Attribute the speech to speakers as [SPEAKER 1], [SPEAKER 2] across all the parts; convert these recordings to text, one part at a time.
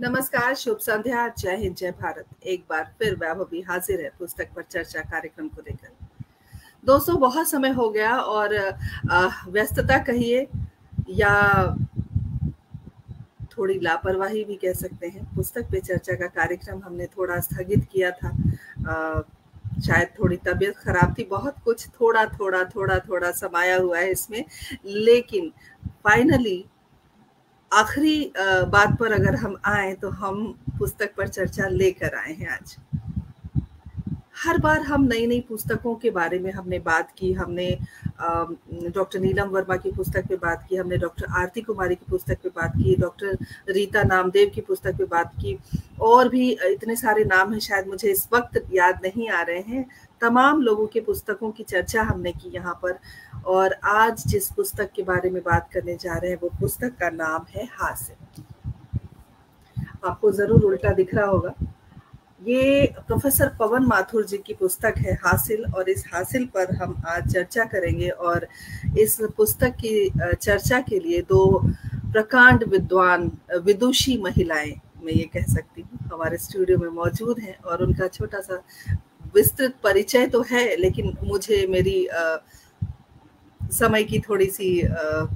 [SPEAKER 1] नमस्कार, शुभ संध्या, जय हिंद, जय भारत। एक बार फिर वैभवी हाजिर है पुस्तक पर चर्चा कार्यक्रम को लेकर। दोस्तों, बहुत समय हो गया और व्यस्तता कहिए या थोड़ी लापरवाही भी कह सकते हैं, पुस्तक पे चर्चा का कार्यक्रम हमने थोड़ा स्थगित किया था। शायद थोड़ी तबीयत खराब थी, बहुत कुछ थोड़ा समाया हुआ है इसमें, लेकिन फाइनली आखिरी बात पर अगर हम आए तो हम पुस्तक पर चर्चा लेकर आए हैं आज। हर बार हम नई पुस्तकों के बारे में हमने बात की। हमने डॉक्टर नीलम वर्मा की पुस्तक पे बात की, हमने डॉक्टर आरती कुमारी की पुस्तक पे बात की, डॉक्टर रीता नामदेव की पुस्तक पे बात की, और भी इतने सारे नाम हैं, शायद मुझे इस वक्त याद नहीं आ रहे हैं। तमाम लोगों के पुस्तकों की चर्चा हमने की यहाँ पर, और आज जिस पुस्तक के बारे में बात करने जा रहे हैं वो पुस्तक का नाम है हासिल। आपको जरूर उल्टा दिख रहा होगा। ये प्रोफेसर पवन माथुर जी की पुस्तक है हासिल, और इस हासिल पर हम आज चर्चा करेंगे। और इस पुस्तक की चर्चा के लिए दो प्रकांड विद्वान, विदुषी महिलाएं, मैं ये कह सकती हूँ, हमारे स्टूडियो में मौजूद हैं। और उनका छोटा सा विस्तृत परिचय तो है, लेकिन मुझे मेरी समय की थोड़ी सी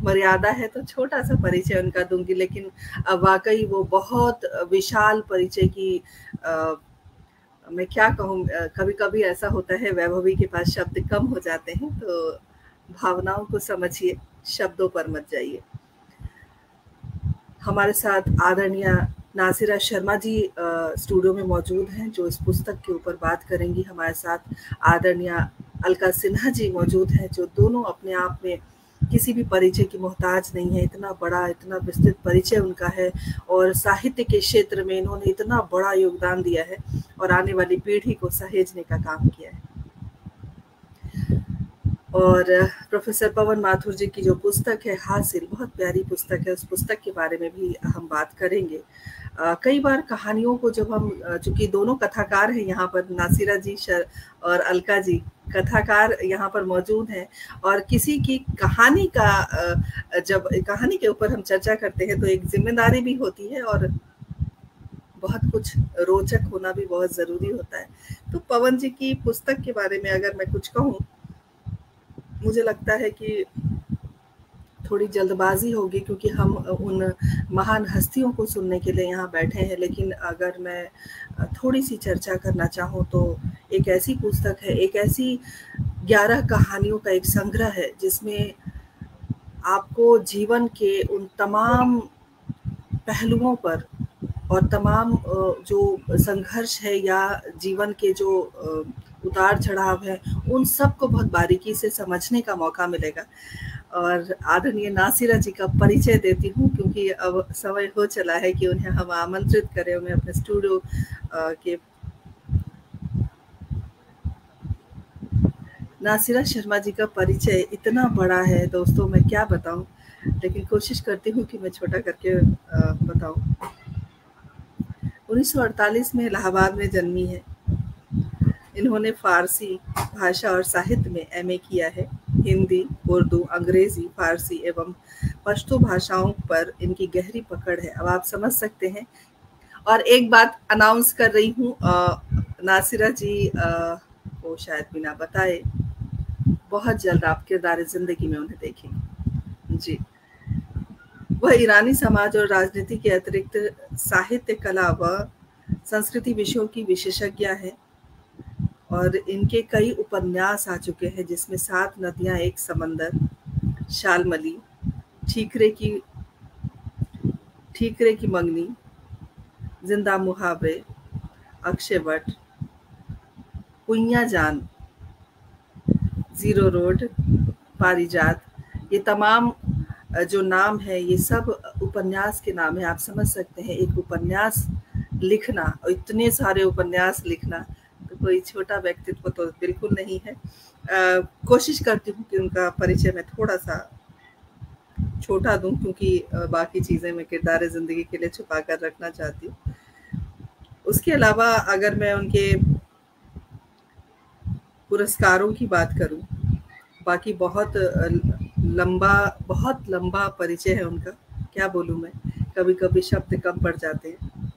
[SPEAKER 1] मर्यादा है, तो छोटा सा परिचय उनका दूंगी। लेकिन वाकई वो बहुत विशाल परिचय की मैं क्या कहूँ, कभी कभी ऐसा होता है वैभवी के पास शब्द कम हो जाते हैं, तो भावनाओं को समझिए, शब्दों पर मत जाइए। हमारे साथ आदरणीय नासिरा शर्मा जी स्टूडियो में मौजूद हैं, जो इस पुस्तक के ऊपर बात करेंगी। हमारे साथ आदरणीय अलका सिन्हा जी मौजूद हैं, जो दोनों अपने आप में किसी भी परिचय की मोहताज नहीं है। इतना बड़ा, इतना विस्तृत परिचय उनका है, और साहित्य के क्षेत्र में इन्होंने इतना बड़ा योगदान दिया है और आने वाली पीढ़ी को सहेजने का काम किया है। और प्रोफेसर पवन माथुर जी की जो पुस्तक है हासिल, बहुत प्यारी पुस्तक है। उस पुस्तक के बारे में भी हम बात करेंगे। कई बार कहानियों को जब हम, चूंकि दोनों कथाकार हैं यहाँ पर, नासिरा जी और अलका जी कथाकार यहाँ पर मौजूद हैं, और किसी की कहानी का जब कहानी के ऊपर हम चर्चा करते हैं तो एक जिम्मेदारी भी होती है, और बहुत कुछ रोचक होना भी बहुत ज़रूरी होता है। तो पवन जी की पुस्तक के बारे में अगर मैं कुछ कहूँ, मुझे लगता है कि थोड़ी जल्दबाजी होगी, क्योंकि हम उन महान हस्तियों को सुनने के लिए यहाँ बैठे हैं। लेकिन अगर मैं थोड़ी सी चर्चा करना चाहूँ तो एक ऐसी पुस्तक है, एक ऐसी 11 कहानियों का एक संग्रह है, जिसमें आपको जीवन के उन तमाम पहलुओं पर और तमाम जो संघर्ष है या जीवन के जो उतार चढ़ाव है, उन सब को बहुत बारीकी से समझने का मौका मिलेगा। और आदरणीय नासिरा जी का परिचय देती हूँ, क्योंकि अब समय हो चला है कि उन्हें हम आमंत्रित करें, उन्हें अपने स्टूडियो के। नासिरा शर्मा जी का परिचय इतना बड़ा है दोस्तों, मैं क्या बताऊं, लेकिन कोशिश करती हूँ कि मैं छोटा करके बताऊं। 1948 में इलाहाबाद में जन्मी है। इन्होंने फारसी भाषा और साहित्य में एमए किया है। हिंदी, उर्दू, अंग्रेजी, फारसी एवं पश्तो भाषाओं पर इनकी गहरी पकड़ है, अब आप समझ सकते हैं। और एक बात अनाउंस कर रही हूँ, नासिरा जी को शायद बिना बताए बहुत जल्द आप किरदार जिंदगी में उन्हें देखेंगे जी। वह ईरानी समाज और राजनीति के अतिरिक्त साहित्य, कला व संस्कृति विषयों की विशेषज्ञ है, और इनके कई उपन्यास आ चुके हैं, जिसमें 7 नदियां एक समंदर, शालमली, ठीकरे की मंगनी, जिंदा मुहावरे, अक्षयवट, पुइया जान, जीरो रोड, पारिजात, ये तमाम जो नाम है, ये सब उपन्यास के नाम है। आप समझ सकते हैं, एक उपन्यास लिखना, और इतने सारे उपन्यास लिखना तो कोई छोटा व्यक्तित्व तो बिल्कुल नहीं है। कोशिश करती हूँ कि उनका परिचय मैं थोड़ा सा छोटा दूं, क्योंकि बाकी चीज़ें मैं किरदार ज़िंदगी के लिए छुपा कर रखना चाहती हूँ। उसके अलावा अगर मैं उनके पुरस्कारों की बात करूं, बाकी बहुत लंबा परिचय है उनका, क्या बोलूं मैं, कभी कभी शब्द कम पड़ जाते हैं।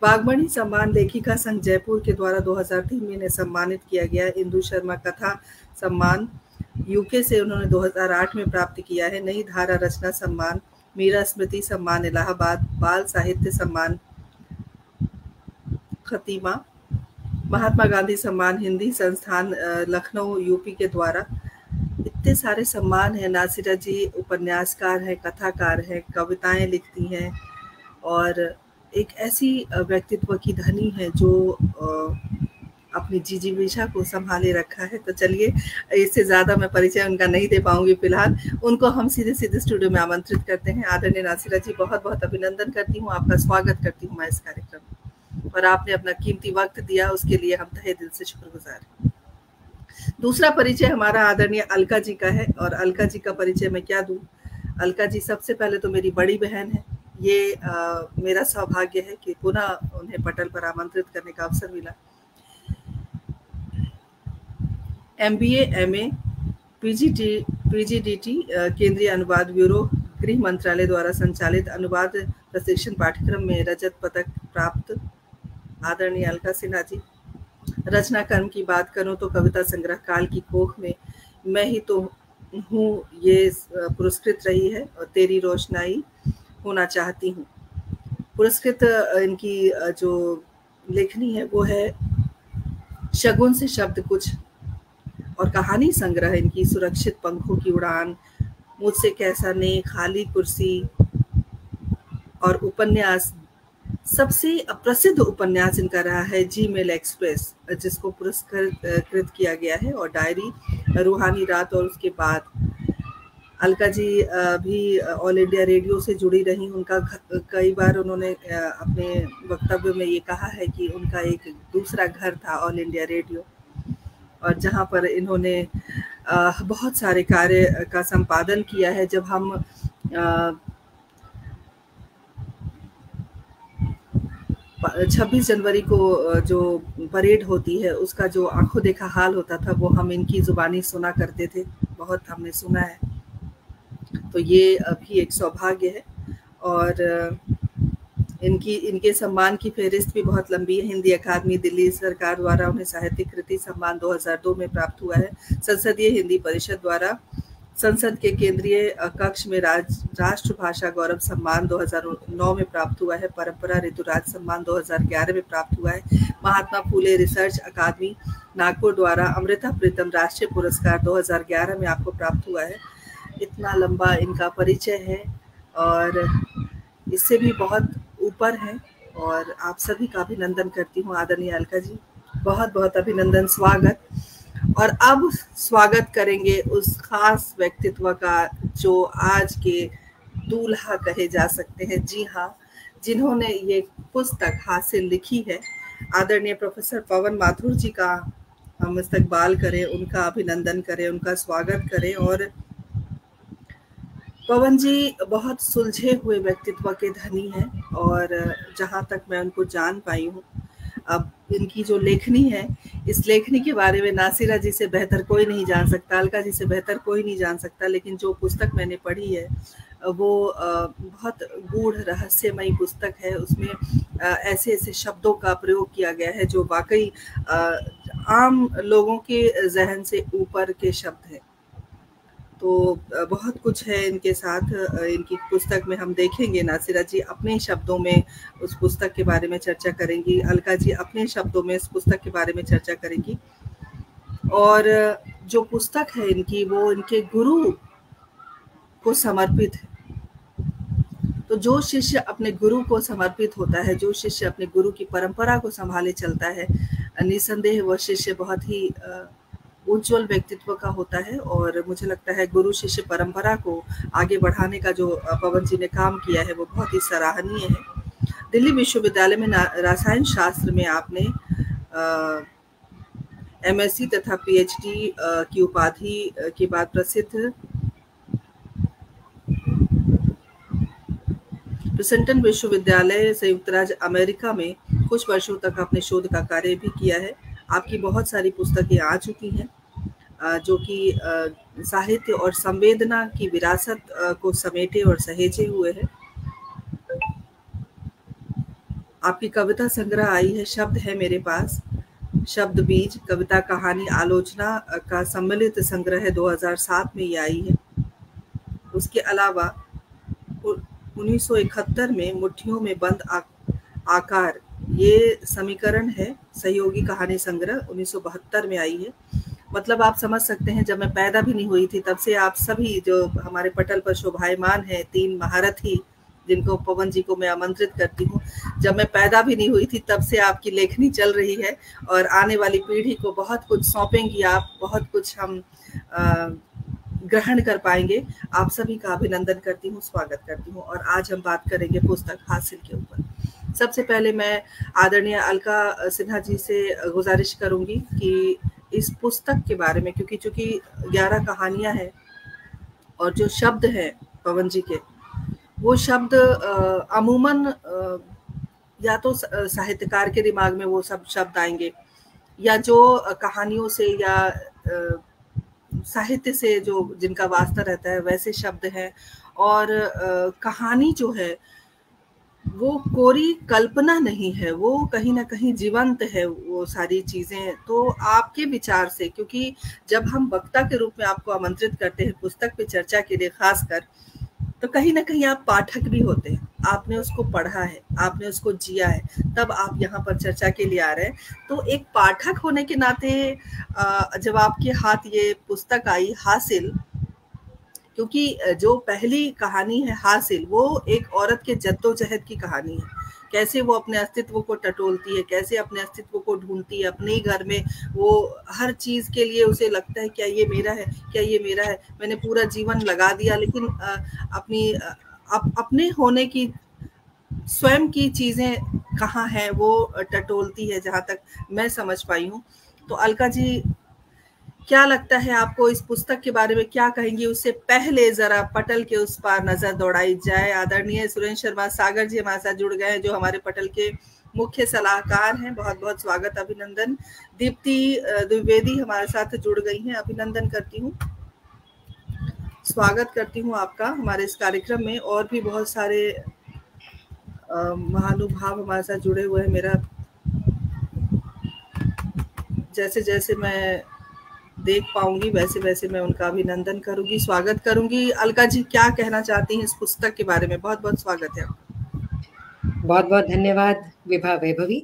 [SPEAKER 1] बागमणि सम्मान लेखिका संघ जयपुर के द्वारा 2003 में इन्हें सम्मानित किया गया। इंदु शर्मा कथा सम्मान यूके से उन्होंने 2008 में प्राप्त किया है। नई धारा रचना सम्मान, मीरा स्मृति सम्मान इलाहाबाद, बाल साहित्य सम्मान खतीमा, महात्मा गांधी सम्मान हिंदी संस्थान लखनऊ यूपी के द्वारा। इतने सारे सम्मान हैं। नासिरा जी उपन्यासकार हैं, कथाकार हैं, कविताएं लिखती हैं और एक ऐसी व्यक्तित्व की धनी है जो अपनी जिजीविका को संभाले रखा है। तो चलिए, इससे ज़्यादा मैं परिचय उनका नहीं दे पाऊंगी फिलहाल। उनको हम सीधे सीधे स्टूडियो में आमंत्रित करते हैं। आदरणीय नासिरा जी, बहुत बहुत अभिनंदन करती हूँ, आपका स्वागत करती हूँ मैं इस कार्यक्रम में, और आपने अपना कीमती वक्त दिया, उसके लिए हम तहे दिल से शुक्रगुजार हैं। दूसरा परिचय हमारा आदरणीय अलका जी का है, और अलका जी का परिचय मैं क्या दूं। अलका जी सबसे पहले तो मेरी बड़ी बहन है। ये मेरा सौभाग्य है कि पुनः उन्हें पटल पर आमंत्रित करने का अवसर मिला। MBA, MA, PGDT केंद्रीय अनुवाद ब्यूरो, गृह मंत्रालय द्वारा संचालित अनुवाद प्रशिक्षण पाठ्यक्रम में रजत पदक प्राप्त आदरणीय अलका सिन्हा जी। रचना कर्म की बात करूं तो कविता संग्रह काल की कोख में मैं ही तो हूँ ये पुरस्कृत रही है, और तेरी रोशनाई होना चाहती हूँ। पुरस्कृत इनकी जो लेखनी है वो है शगुन से शब्द कुछ, और कहानी संग्रह इनकी सुरक्षित पंखों की उड़ान, मुझसे कैसा ने, खाली कुर्सी, और उपन्यास सबसे प्रसिद्ध उपन्यास इनका रहा है जीमेल एक्सप्रेस, जिसको पुरस्कृत किया गया है, और डायरी, रूहानी रात, और उसके बाद। अलका जी भी ऑल इंडिया रेडियो से जुड़ी रही। उनका कई बार उन्होंने अपने वक्तव्य में ये कहा है कि उनका एक दूसरा घर था ऑल इंडिया रेडियो, और जहाँ पर इन्होंने बहुत सारे कार्य का संपादन किया है। जब हम 26 जनवरी को जो परेड होती है उसका जो आंखों देखा हाल होता था, वो हम इनकी जुबानी सुना करते थे, बहुत हमने सुना है। तो ये भी एक सौभाग्य है, और इनके सम्मान की फहरिस्त भी बहुत लंबी है। हिंदी अकादमी दिल्ली सरकार द्वारा उन्हें साहित्यिक कृति सम्मान 2002 में प्राप्त हुआ है। संसदीय हिंदी परिषद द्वारा संसद के केंद्रीय कक्ष में राष्ट्र भाषा गौरव सम्मान 2009 में प्राप्त हुआ है। परंपरा ऋतुराज सम्मान 2011 में प्राप्त हुआ है। महात्मा फूले रिसर्च अकादमी नागपुर द्वारा अमृता प्रीतम राष्ट्रीय पुरस्कार 2011 में आपको प्राप्त हुआ है। इतना लंबा इनका परिचय है, और इससे भी बहुत ऊपर है, और आप सभी का अभिनंदन करती हूँ आदरणीय अलका जी, बहुत बहुत अभिनंदन, स्वागत। और अब स्वागत करेंगे उस खास व्यक्तित्व का जो आज के दूल्हा कहे जा सकते हैं। जी हाँ, जिन्होंने ये पुस्तक हासिल लिखी है, आदरणीय प्रोफेसर पवन माथुर जी का हम इस्तकबाल करें, उनका अभिनंदन करें, उनका स्वागत करें। और पवन जी बहुत सुलझे हुए व्यक्तित्व के धनी हैं, और जहाँ तक मैं उनको जान पाई हूँ, अब इनकी जो लेखनी है, इस लेखनी के बारे में नासिरा जी से बेहतर कोई नहीं जान सकता, अलका जी से बेहतर कोई नहीं जान सकता। लेकिन जो पुस्तक मैंने पढ़ी है वो बहुत गूढ़ रहस्यमयी पुस्तक है। उसमें ऐसे ऐसे शब्दों का प्रयोग किया गया है जो वाकई आम लोगों के जहन से ऊपर के शब्द हैं। तो बहुत कुछ है इनके साथ। इनकी पुस्तक में हम देखेंगे, नासिरा जी अपने शब्दों में उस पुस्तक के बारे में चर्चा करेंगी, अलका जी अपने शब्दों में इस पुस्तक के बारे में चर्चा करेंगी। और जो पुस्तक है इनकी, वो इनके गुरु को समर्पित है। तो जो शिष्य अपने गुरु को समर्पित होता है, जो शिष्य अपने गुरु की परंपरा को संभाले चलता है, निसंदेह वह शिष्य बहुत ही उज्जवल व्यक्तित्व का होता है। और मुझे लगता है गुरु शिष्य परंपरा को आगे बढ़ाने का जो पवन जी ने काम किया है वो बहुत ही सराहनीय है। दिल्ली विश्वविद्यालय में रसायन शास्त्र में आपने MSc तथा PhD की उपाधि के बाद प्रसिद्ध प्रिंसटन विश्वविद्यालय संयुक्त राज्य अमेरिका में कुछ वर्षों तक अपने शोध का कार्य भी किया है। आपकी बहुत सारी पुस्तकें आ चुकी हैं जो कि साहित्य और संवेदना की विरासत को समेटे और सहेजे हुए है। आपकी कविता संग्रह आई है शब्द है मेरे पास, शब्द बीज कविता कहानी आलोचना का सम्मिलित संग्रह 2007 में ये आई है। उसके अलावा 1971 में मुट्ठियों में बंद आकार ये समीकरण है, सहयोगी कहानी संग्रह 1972 में आई है। मतलब आप समझ सकते हैं जब मैं पैदा भी नहीं हुई थी तब से आप सभी जो हमारे पटल पर शोभायमान है 3 महारथी जिनको पवन जी को मैं आमंत्रित करती हूँ, जब मैं पैदा भी नहीं हुई थी तब से आपकी लेखनी चल रही है और आने वाली पीढ़ी को बहुत कुछ सौंपेंगी आप, बहुत कुछ हम ग्रहण कर पाएंगे। आप सभी का अभिनंदन करती हूँ, स्वागत करती हूँ। और आज हम बात करेंगे पुस्तक हासिल के ऊपर। सबसे पहले मैं आदरणीय अलका सिन्हा जी से गुजारिश करूंगी कि इस पुस्तक के बारे में, क्योंकि चूंकि 11 कहानियां हैं और जो शब्द हैं पवन जी के, वो शब्द अमूमन या तो साहित्यकार के दिमाग में वो सब शब्द आएंगे या जो कहानियों से या साहित्य से जो जिनका वास्ता रहता है वैसे शब्द हैं। और कहानी जो है वो कोरी कल्पना नहीं है, वो कहीं ना कहीं जीवंत है वो सारी चीजें। तो आपके विचार से, क्योंकि जब हम वक्ता के रूप में आपको आमंत्रित करते हैं पुस्तक पे चर्चा के लिए खासकर, तो कहीं ना कहीं आप पाठक भी होते हैं, आपने उसको पढ़ा है, आपने उसको जिया है, तब आप यहाँ पर चर्चा के लिए आ रहे हैं। तो एक पाठक होने के नाते जब आपके हाथ ये पुस्तक आई हासिल, क्योंकि जो पहली कहानी है हासिल वो एक औरत के जद्दोजहद की कहानी है, कैसे वो अपने अस्तित्व को टटोलती है, कैसे अपने अस्तित्व को ढूंढती है अपने ही घर में। वो हर चीज के लिए उसे लगता है क्या ये मेरा है, क्या ये मेरा है, मैंने पूरा जीवन लगा दिया लेकिन अपनी अपने होने की स्वयं की चीजें कहाँ हैं वो टटोलती है, जहां तक मैं समझ पाई हूँ। तो अलका जी, क्या लगता है आपको इस पुस्तक के बारे में, क्या कहेंगी? उससे पहले जरा पटल के उस पार नजर दौड़ाई जाए। आदरणीय सुरेंद्र शर्मा सागर जी हमारे साथ जुड़ गए हैं, जो हमारे पटल के मुख्य सलाहकार हैं। बहुत बहुत स्वागत, अभिनंदन। दीप्ति द्विवेदी हमारे साथ जुड़ गई हैं, अभिनंदन करती हूँ, स्वागत करती हूँ आपका हमारे इस कार्यक्रम में। और भी बहुत सारे महानुभाव हमारे साथ जुड़े हुए हैं। मेरा जैसे जैसे मैं देख पाऊंगी वैसे वैसे मैं उनका अभिनंदन करूंगी, स्वागत करूंगी। अलका जी, क्या कहना चाहती हैं इस पुस्तक के बारे में? बहुत बहुत स्वागत है आपका।
[SPEAKER 2] बहुत बहुत धन्यवाद विभा वैभवी।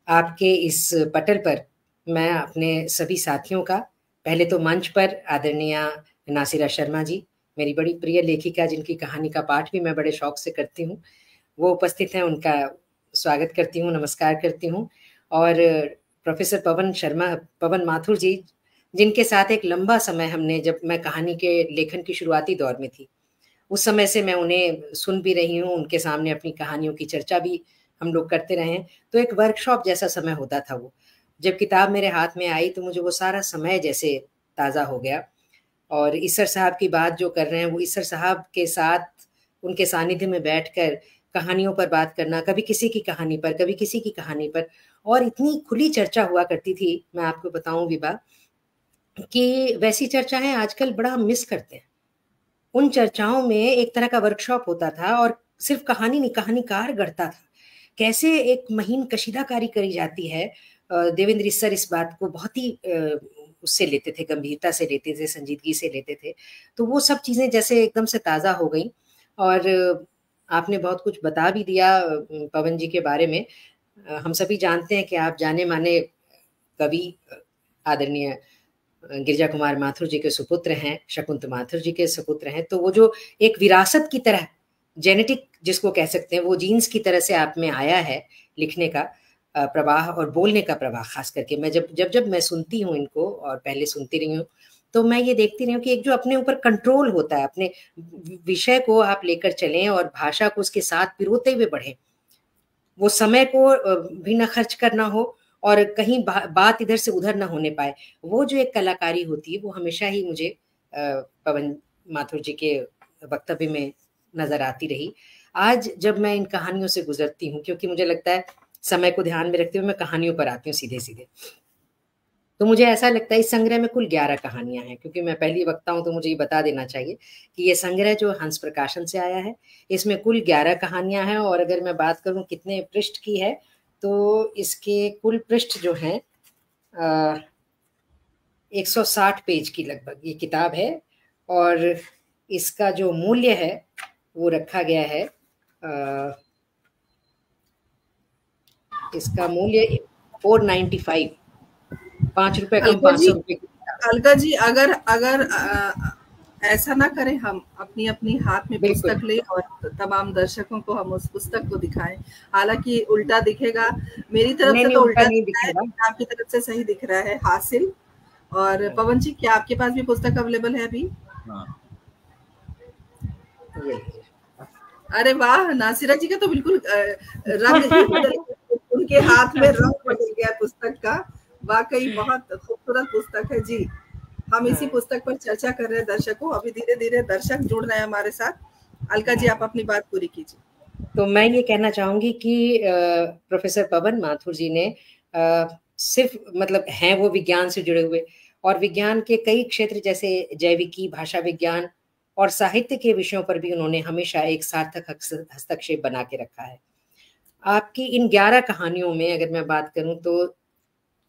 [SPEAKER 2] आपके इस पटल पर मैं अपने सभी साथियों का, पहले तो मंच पर आदरणीय नासिरा शर्मा जी, मेरी बड़ी प्रिय लेखिका जिनकी कहानी का पाठ भी मैं बड़े शौक से करती हूँ, वो उपस्थित हैं, उनका स्वागत करती हूँ, नमस्कार करती हूँ। और प्रोफेसर पवन माथुर जी, जिनके साथ एक लंबा समय हमने, जब मैं कहानी के लेखन की शुरुआती दौर में थी उस समय से मैं उन्हें सुन भी रही हूँ, उनके सामने अपनी कहानियों की चर्चा भी हम लोग करते रहे हैं। तो एक वर्कशॉप जैसा समय होता था वो। जब किताब मेरे हाथ में आई तो मुझे वो सारा समय जैसे ताज़ा हो गया। और ईसर साहब की बात जो कर रहे हैं, वो ईसर साहब के साथ उनके सानिध्य में बैठकर कहानियों पर बात करना, कभी किसी की कहानी पर, कभी किसी की कहानी पर, और इतनी खुली चर्चा हुआ करती थी। मैं आपको बताऊं विभा कि वैसी चर्चाएं आजकल बड़ा मिस करते हैं। उन चर्चाओं में एक तरह का वर्कशॉप होता था और सिर्फ कहानी नहीं, कहानीकार गढ़ता था। कैसे एक महीन कशीदाकारी करी जाती है। देवेंद्र सर इस बात को बहुत ही उससे लेते थे, गंभीरता से लेते थे, संजीदगी से लेते थे। तो वो सब चीज़ें जैसे एकदम से ताज़ा हो गई। और आपने बहुत कुछ बता भी दिया पवन जी के बारे में। हम सभी जानते हैं कि आप जाने माने कवि आदरणीय गिरिजा कुमार माथुर जी के सुपुत्र हैं, शकुंत माथुर जी के सुपुत्र हैं। तो वो जो एक विरासत की तरह, जेनेटिक जिसको कह सकते हैं, वो जीन्स की तरह से आप में आया है लिखने का प्रवाह और बोलने का प्रवाह। खास करके मैं जब मैं सुनती हूँ इनको, और पहले सुनती रही हूँ, तो मैं ये देखती रही हूँ कि एक जो अपने ऊपर कंट्रोल होता है, अपने विषय को आप लेकर चलें और भाषा को उसके साथ पिरोते हुए बढ़ें, वो समय को भी न खर्च करना हो और कहीं बात इधर से उधर ना होने पाए। वो जो एक कलाकारी होती है वो हमेशा ही मुझे पवन माथुर जी के वक्तव्य में नजर आती रही। आज जब मैं इन कहानियों से गुजरती हूँ, क्योंकि मुझे लगता है समय को ध्यान में रखते हुए मैं कहानियों पर आती हूँ सीधे सीधे, तो मुझे ऐसा लगता है इस संग्रह में कुल 11 कहानियां हैं, क्योंकि मैं पहली वक्ता हूं तो मुझे ये बता देना चाहिए कि ये संग्रह जो हंस प्रकाशन से आया है, इसमें कुल 11 कहानियां हैं। और अगर मैं बात करूं कितने पृष्ठ की है, तो इसके कुल पृष्ठ जो हैं 160 पेज की लगभग ये किताब है। और इसका जो मूल्य है वो रखा गया है, इसका मूल्य 495, ₹5 कम,
[SPEAKER 1] अलका जी,
[SPEAKER 2] 500 की।
[SPEAKER 1] अलका जी, अगर अगर ऐसा ना करें, हम अपनी अपनी हाथ में
[SPEAKER 2] बिल्कुल।
[SPEAKER 1] पुस्तक लें और तमाम दर्शकों को हम उस पुस्तक को दिखाएं। हालांकि उल्टा दिखेगा, मेरी तरफ
[SPEAKER 2] नहीं
[SPEAKER 1] से
[SPEAKER 2] नहीं,
[SPEAKER 1] तो
[SPEAKER 2] उल्टा
[SPEAKER 1] उल्टा
[SPEAKER 2] नहीं
[SPEAKER 1] दिख रहा है,
[SPEAKER 2] दिखेगा।
[SPEAKER 1] लेकिन आपकी तरफ से सही दिख रहा है। हासिल और पवन जी, क्या आपके पास भी पुस्तक अवेलेबल है अभी?
[SPEAKER 3] हाँ,
[SPEAKER 2] ये लीजिए।
[SPEAKER 1] अरे वाह, नासिरा जी का तो बिल्कुल रंग ही बदल गया, उनके हाथ में रंग बदल गया पुस्तक का। वाकई बहुत खूबसूरत पुस्तक है जी। हम इसी पुस्तक पर चर्चा कर रहे हैं दर्शकों, अभी धीरे धीरे दर्शक जुड़ रहे हैं हमारे साथ। अलका जी, आप अपनी बात पूरी कीजिए।
[SPEAKER 2] तो मैं ये कहना चाहूंगी कि प्रोफेसर पवन माथुर जी ने सिर्फ मतलब हैं वो विज्ञान से जुड़े हुए, और विज्ञान के कई क्षेत्र जैसे जैविकी, भाषा विज्ञान और साहित्य के विषयों पर भी उन्होंने हमेशा एक सार्थक हस्तक्षेप बना के रखा है। आपकी इन 11 कहानियों में अगर मैं बात करूं तो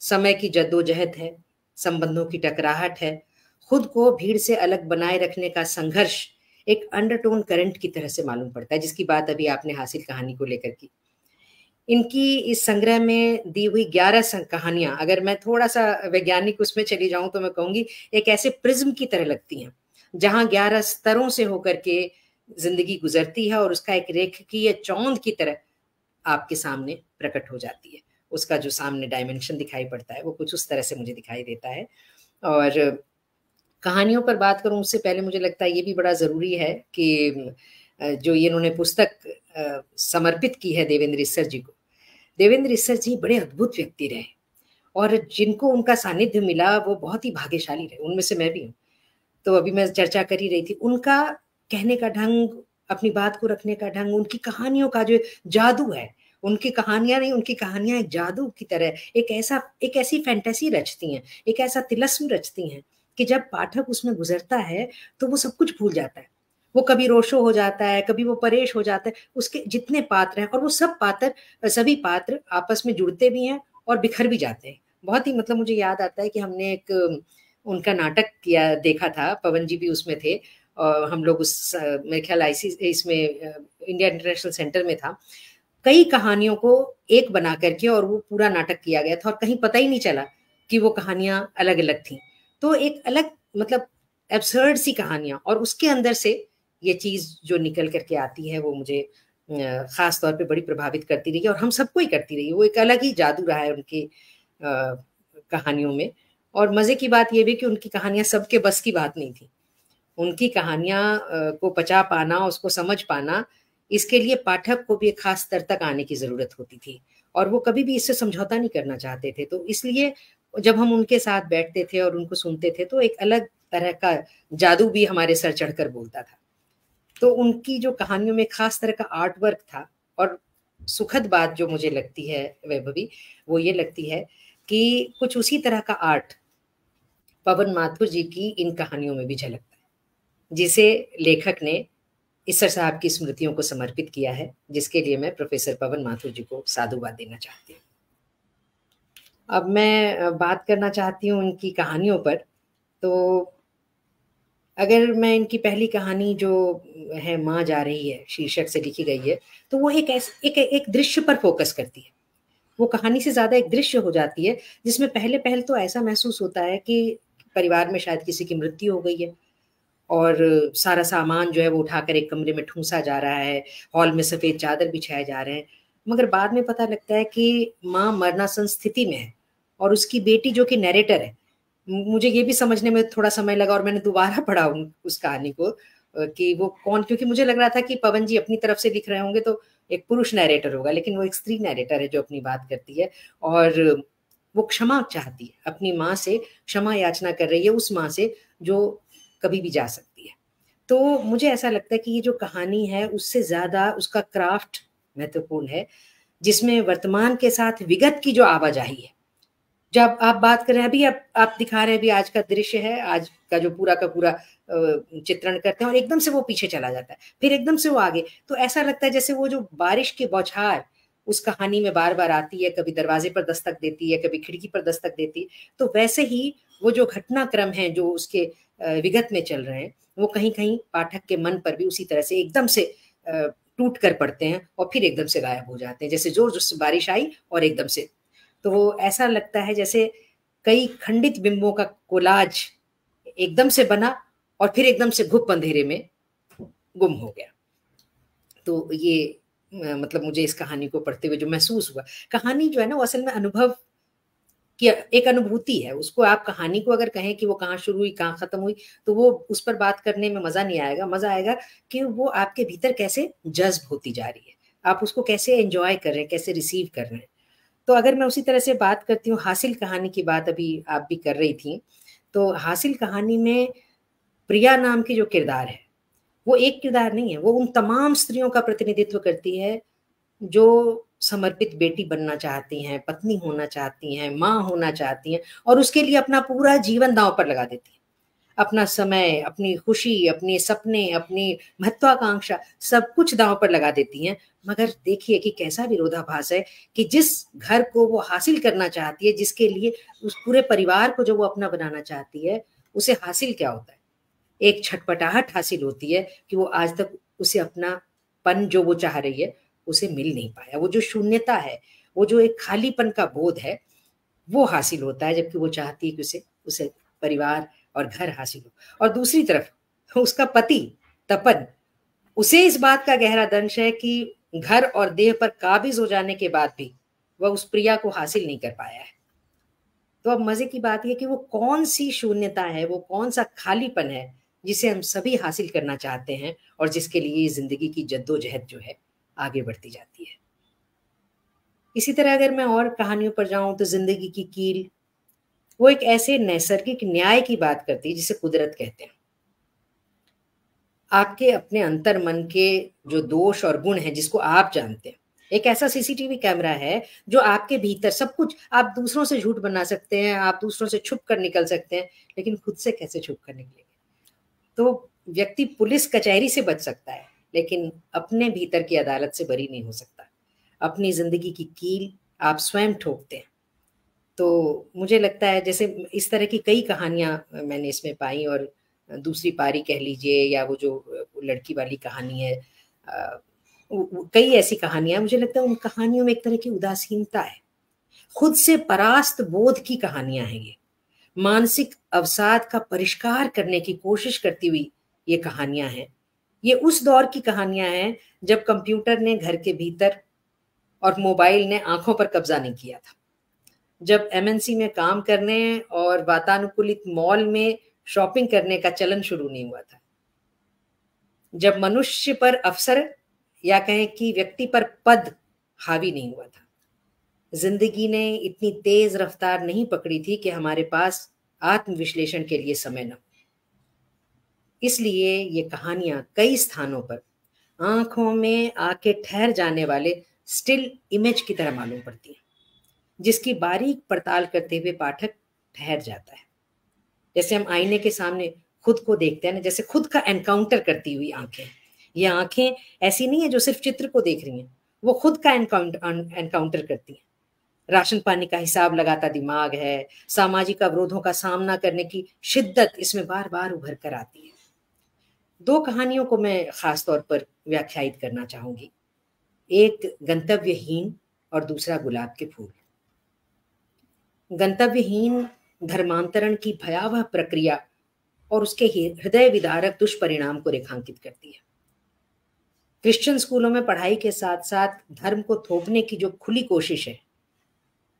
[SPEAKER 2] समय की जद्दोजहद है, संबंधों की टकराहट है, खुद को भीड़ से अलग बनाए रखने का संघर्ष एक अंडरटोन करंट की तरह से मालूम पड़ता है, जिसकी बात अभी आपने हासिल कहानी को लेकर की। इनकी इस संग्रह में दी हुई 11 कहानियां, अगर मैं थोड़ा सा वैज्ञानिक उसमें चली जाऊं तो मैं कहूंगी एक ऐसे प्रिज्म की तरह लगती हैं, जहां 11 स्तरों से होकर के जिंदगी गुजरती है और उसका एक रेखकीय चौंध की तरह आपके सामने प्रकट हो जाती है। उसका जो सामने डायमेंशन दिखाई पड़ता है वो कुछ उस तरह से मुझे दिखाई देता है। और कहानियों पर बात करूं उससे पहले मुझे लगता है ये भी बड़ा ज़रूरी है कि जो ये इन्होंने पुस्तक समर्पित की है देवेंद्र ईसर जी को। देवेंद्र ईसर जी बड़े अद्भुत व्यक्ति रहे, और जिनको उनका सानिध्य मिला वो बहुत ही भाग्यशाली रहे, उनमें से मैं भी हूँ। तो अभी मैं चर्चा कर ही रही थी, उनका कहने का ढंग, अपनी बात को रखने का ढंग, उनकी कहानियों का जो जादू है, उनकी कहानियां नहीं, उनकी कहानियां एक जादू की तरह एक ऐसी फैंटेसी रचती हैं, एक ऐसा तिलस्म रचती हैं कि जब पाठक उसमें गुजरता है तो वो सब कुछ भूल जाता है। वो कभी रोशो हो जाता है, कभी वो परेश हो जाता है। उसके जितने पात्र हैं, और वो सभी पात्र आपस में जुड़ते भी हैं और बिखर भी जाते हैं। बहुत ही मतलब मुझे याद आता है कि हमने एक उनका नाटक किया देखा था, पवन जी भी उसमें थे, और हम लोग उस मेरे ख्याल आईसी इसमें इंडिया इंटरनेशनल सेंटर में था। कई कहानियों को एक बना करके और वो पूरा नाटक किया गया था, और कहीं पता ही नहीं चला कि वो कहानियां अलग अलग थी। तो एक अलग मतलब एब्सर्ड सी कहानियां, और उसके अंदर से ये चीज जो निकल करके आती है वो मुझे खास तौर पे बड़ी प्रभावित करती रही, और हम सबको ही करती रही। वो एक अलग ही जादू रहा है उनकी कहानियों में। और मजे की बात यह भी कि उनकी कहानियां सबके बस की बात नहीं थी। उनकी कहानियां को पचा पाना, उसको समझ पाना, इसके लिए पाठक को भी एक खास स्तर तक आने की जरूरत होती थी, और वो कभी भी इससे समझौता नहीं करना चाहते थे। तो इसलिए जब हम उनके साथ बैठते थे और उनको सुनते थे तो एक अलग तरह का जादू भी हमारे सर चढ़कर बोलता था। तो उनकी जो कहानियों में खास तरह का आर्ट वर्क था। और सुखद बात जो मुझे लगती है वैभवी, वो ये लगती है कि कुछ उसी तरह का आर्ट पवन माथुर जी की इन कहानियों में भी झलकता है, जिसे लेखक ने ईसर साहब की स्मृतियों को समर्पित किया है, जिसके लिए मैं प्रोफेसर पवन माथुर जी को साधुवाद देना चाहती हूँ। अब मैं बात करना चाहती हूँ उनकी कहानियों पर। तो अगर मैं इनकी पहली कहानी जो है माँ जा रही है शीर्षक से लिखी गई है, तो वो एक दृश्य पर फोकस करती है। वो कहानी से ज्यादा एक दृश्य हो जाती है, जिसमें पहले तो ऐसा महसूस होता है कि परिवार में शायद किसी की मृत्यु हो गई है, और सारा सामान जो है वो उठाकर एक कमरे में ठूंसा जा रहा है, हॉल में सफेद चादर बिछाए जा रहे हैं। मगर बाद में पता लगता है कि माँ मरणासन स्थिति में है, और उसकी बेटी जो कि नैरेटर है। मुझे ये भी समझने में थोड़ा समय लगा, और मैंने दोबारा पढ़ा उस कहानी को कि वो कौन, क्योंकि मुझे लग रहा था कि पवन जी अपनी तरफ से लिख रहे होंगे तो एक पुरुष नैरेटर होगा, लेकिन वो एक स्त्री नैरेटर है जो अपनी बात करती है, और वो क्षमा चाहती है, अपनी माँ से क्षमा याचना कर रही है, उस माँ से जो कभी भी जा सकती है। तो मुझे ऐसा लगता है कि ये जो कहानी है उससे ज्यादा उसका क्राफ्ट महत्वपूर्ण है, जिसमें वर्तमान के साथ विगत की जो आवाजाही है जब आप बात कर रहे हैं अभी, आप दिखा रहे हैं अभी आज का दृश्य है, आज का जो पूरा का पूरा चित्रण करते हैं और एकदम से वो पीछे चला जाता है, फिर एकदम से वो आगे, तो ऐसा लगता है जैसे वो जो बारिश की बौछार उस कहानी में बार बार आती है, कभी दरवाजे पर दस्तक देती है, कभी खिड़की पर दस्तक देती है, तो वैसे ही वो जो घटनाक्रम है जो उसके विगत में चल रहे हैं, वो कहीं कहीं पाठक के मन पर भी उसी तरह से एकदम से टूट कर पड़ते हैं और फिर एकदम से गायब हो जाते हैं, जैसे जोर जोर से बारिश आई और एकदम से। तो ऐसा लगता है जैसे कई खंडित बिंबों का कोलाज एकदम से बना और फिर एकदम से घुप अंधेरे में गुम हो गया। तो ये मतलब मुझे इस कहानी को पढ़ते हुए जो महसूस हुआ, कहानी जो है ना वो असल में अनुभव की एक अनुभूति है। उसको आप कहानी को अगर कहें कि वो कहाँ शुरू हुई कहाँ खत्म हुई, तो वो उस पर बात करने में मजा नहीं आएगा। मजा आएगा कि वो आपके भीतर कैसे जज्ब होती जा रही है, आप उसको कैसे एंजॉय कर रहे हैं, कैसे रिसीव कर रहे हैं। तो अगर मैं उसी तरह से बात करती हूँ, हासिल कहानी की बात अभी आप भी कर रही थी, तो हासिल कहानी में प्रिया नाम की जो किरदार है, वो एक किरदार नहीं है, वो उन तमाम स्त्रियों का प्रतिनिधित्व करती है जो समर्पित बेटी बनना चाहती हैं, पत्नी होना चाहती हैं, माँ होना चाहती हैं और उसके लिए अपना पूरा जीवन दांव पर लगा देती हैं। अपना समय, अपनी खुशी, अपने सपने, अपनी महत्वाकांक्षा सब कुछ दांव पर लगा देती हैं। मगर देखिए कि कैसा विरोधाभास है कि जिस घर को वो हासिल करना चाहती है, जिसके लिए उस पूरे परिवार को जो वो अपना बनाना चाहती है, उसे हासिल क्या होता है? एक छटपटाहट हासिल होती है कि वो आज तक उसे अपनापन जो वो चाह रही है, उसे मिल नहीं पाया। वो जो शून्यता है, वो जो एक खालीपन का बोध है, वो हासिल होता है, जबकि वो चाहती है कि उसे उसे परिवार और घर हासिल हो। और दूसरी तरफ उसका पति तपन, उसे इस बात का गहरा दंश है कि घर और देह पर काबिज हो जाने के बाद भी वह उस प्रिया को हासिल नहीं कर पाया है। तो अब मजे की बात यह कि वो कौन सी शून्यता है, वो कौन सा खालीपन है जिसे हम सभी हासिल करना चाहते हैं और जिसके लिए जिंदगी की जद्दोजहद जो है आगे बढ़ती जाती है। इसी तरह अगर मैं और कहानियों पर जाऊं तो जिंदगी की कील, वो एक ऐसे नैसर्गिक न्याय की बात करती है जिसे कुदरत कहते हैं। आपके अपने अंतर मन के जो दोष और गुण हैं जिसको आप जानते हैं, एक ऐसा सीसीटीवी कैमरा है जो आपके भीतर सब कुछ, आप दूसरों से झूठ बना सकते हैं, आप दूसरों से छुप कर निकल सकते हैं, लेकिन खुद से कैसे छुप कर निकलेंगे? तो व्यक्ति पुलिस कचहरी से बच सकता है, लेकिन अपने भीतर की अदालत से बरी नहीं हो सकता। अपनी जिंदगी की कील आप स्वयं ठोकते हैं। तो मुझे लगता है जैसे इस तरह की कई कहानियां मैंने इसमें पाई, और दूसरी पारी कह लीजिए या वो जो लड़की वाली कहानी है, कई ऐसी कहानियां, मुझे लगता है उन कहानियों में एक तरह की उदासीनता है, खुद से परास्त बोध की कहानियां हैं ये, मानसिक अवसाद का परिष्कार करने की कोशिश करती हुई ये कहानियां हैं। ये उस दौर की कहानियां हैं जब कंप्यूटर ने घर के भीतर और मोबाइल ने आंखों पर कब्जा नहीं किया था, जब एमएनसी में काम करने और वातानुकूलित मॉल में शॉपिंग करने का चलन शुरू नहीं हुआ था, जब मनुष्य पर अवसर या कहें कि व्यक्ति पर पद हावी नहीं हुआ था। जिंदगी ने इतनी तेज रफ्तार नहीं पकड़ी थी कि हमारे पास आत्मविश्लेषण के लिए समय न हो। इसलिए ये कहानियां कई स्थानों पर आंखों में आके ठहर जाने वाले स्टिल इमेज की तरह मालूम पड़ती हैं, जिसकी बारीक पड़ताल करते हुए पाठक ठहर जाता है। जैसे हम आईने के सामने खुद को देखते हैं ना, जैसे खुद का एनकाउंटर करती हुई आंखें। ये आंखें ऐसी नहीं है जो सिर्फ चित्र को देख रही हैं, वो खुद का एनकाउंटर करती हैं। राशन पानी का हिसाब लगाता दिमाग है, सामाजिक अवरोधों का सामना करने की शिद्दत इसमें बार बार उभर कर आती है। दो कहानियों को मैं खास तौर पर व्याख्यायित करना चाहूंगी, एक गंतव्यहीन और दूसरा गुलाब के फूल। गंतव्यहीन धर्मांतरण की भयावह प्रक्रिया और उसके हृदय विदारक दुष्परिणाम को रेखांकित करती है। क्रिश्चियन स्कूलों में पढ़ाई के साथ साथ धर्म को थोपने की जो खुली कोशिश है,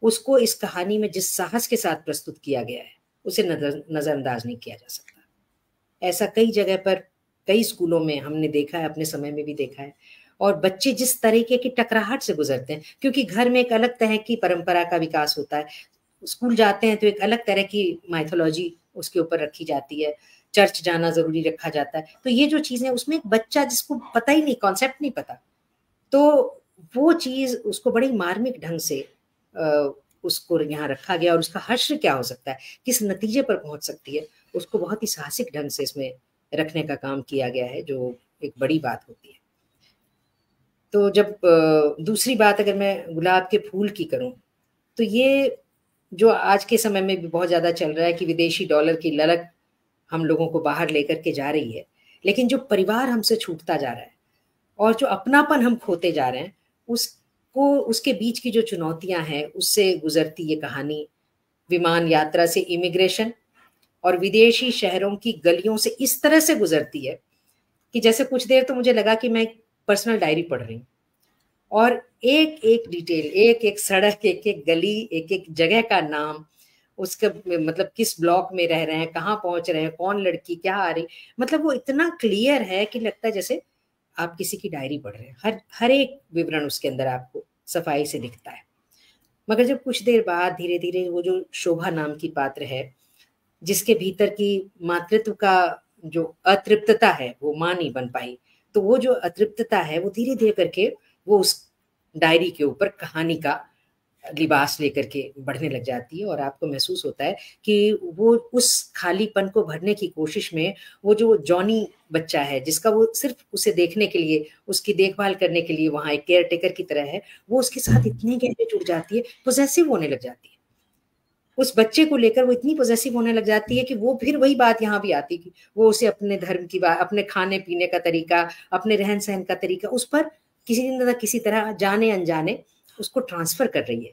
[SPEAKER 2] उसको इस कहानी में जिस साहस के साथ प्रस्तुत किया गया है, उसे नजरअंदाज नहीं किया जा सकता। ऐसा कई जगह पर, कई स्कूलों में हमने देखा है, अपने समय में भी देखा है। और बच्चे जिस तरीके की टकराहट से गुजरते हैं, क्योंकि घर में एक अलग तरह की परंपरा का विकास होता है, स्कूल जाते हैं तो एक अलग तरह की माइथोलॉजी उसके ऊपर रखी जाती है, चर्च जाना जरूरी रखा जाता है। तो ये जो चीजें, उसमें एक बच्चा जिसको पता ही नहीं, कॉन्सेप्ट नहीं पता, तो वो चीज उसको बड़ी मार्मिक ढंग से उसको यहाँ रखा गया और उसका हश्र क्या हो सकता है, किस नतीजे पर पहुंच सकती है, उसको बहुत ही साहसिक ढंग से इसमें रखने का काम किया गया है, जो एक बड़ी बात होती है। तो जब दूसरी बात अगर मैं गुलाब के फूल की करूं, तो ये जो आज के समय में भी बहुत ज़्यादा चल रहा है कि विदेशी डॉलर की ललक हम लोगों को बाहर लेकर के जा रही है, लेकिन जो परिवार हमसे छूटता जा रहा है और जो अपनापन हम खोते जा रहे हैं, उसको उसके बीच की जो चुनौतियां हैं, उससे गुजरती ये कहानी विमान यात्रा से इमिग्रेशन और विदेशी शहरों की गलियों से इस तरह से गुजरती है कि जैसे कुछ देर तो मुझे लगा कि मैं एक पर्सनल डायरी पढ़ रही हूँ, और एक एक डिटेल, एक एक सड़क, एक एक गली, एक एक जगह का नाम, उसके मतलब किस ब्लॉक में रह रहे हैं, कहाँ पहुंच रहे हैं, कौन लड़की क्या आ रही, मतलब वो इतना क्लियर है कि लगता है जैसे आप किसी की डायरी पढ़ रहे हैं। हर हर एक विवरण उसके अंदर आपको सफाई से दिखता है। मगर जब कुछ देर बाद धीरे धीरे वो जो शोभा नाम की पात्र है, जिसके भीतर की मातृत्व का जो अतृप्तता है वो मां नहीं बन पाई, तो वो जो अतृप्तता है वो धीरे धीरे करके वो उस डायरी के ऊपर कहानी का लिबास लेकर के बढ़ने लग जाती है, और आपको महसूस होता है कि वो उस खालीपन को भरने की कोशिश में वो जो जॉनी बच्चा है, जिसका वो सिर्फ उसे देखने के लिए, उसकी देखभाल करने के लिए वहां एक केयर टेकर की तरह है, वो उसके साथ इतने गहरे जुड़ जाती है, पोजेसिव होने लग जाती है। उस बच्चे को लेकर वो इतनी पोजेसिव होने लग जाती है कि वो फिर वही बात यहाँ भी आती है कि वो उसे अपने धर्म की बात, अपने खाने पीने का तरीका, अपने रहन सहन का तरीका उस पर किसी न किसी तरह जाने अनजाने उसको ट्रांसफर कर रही है।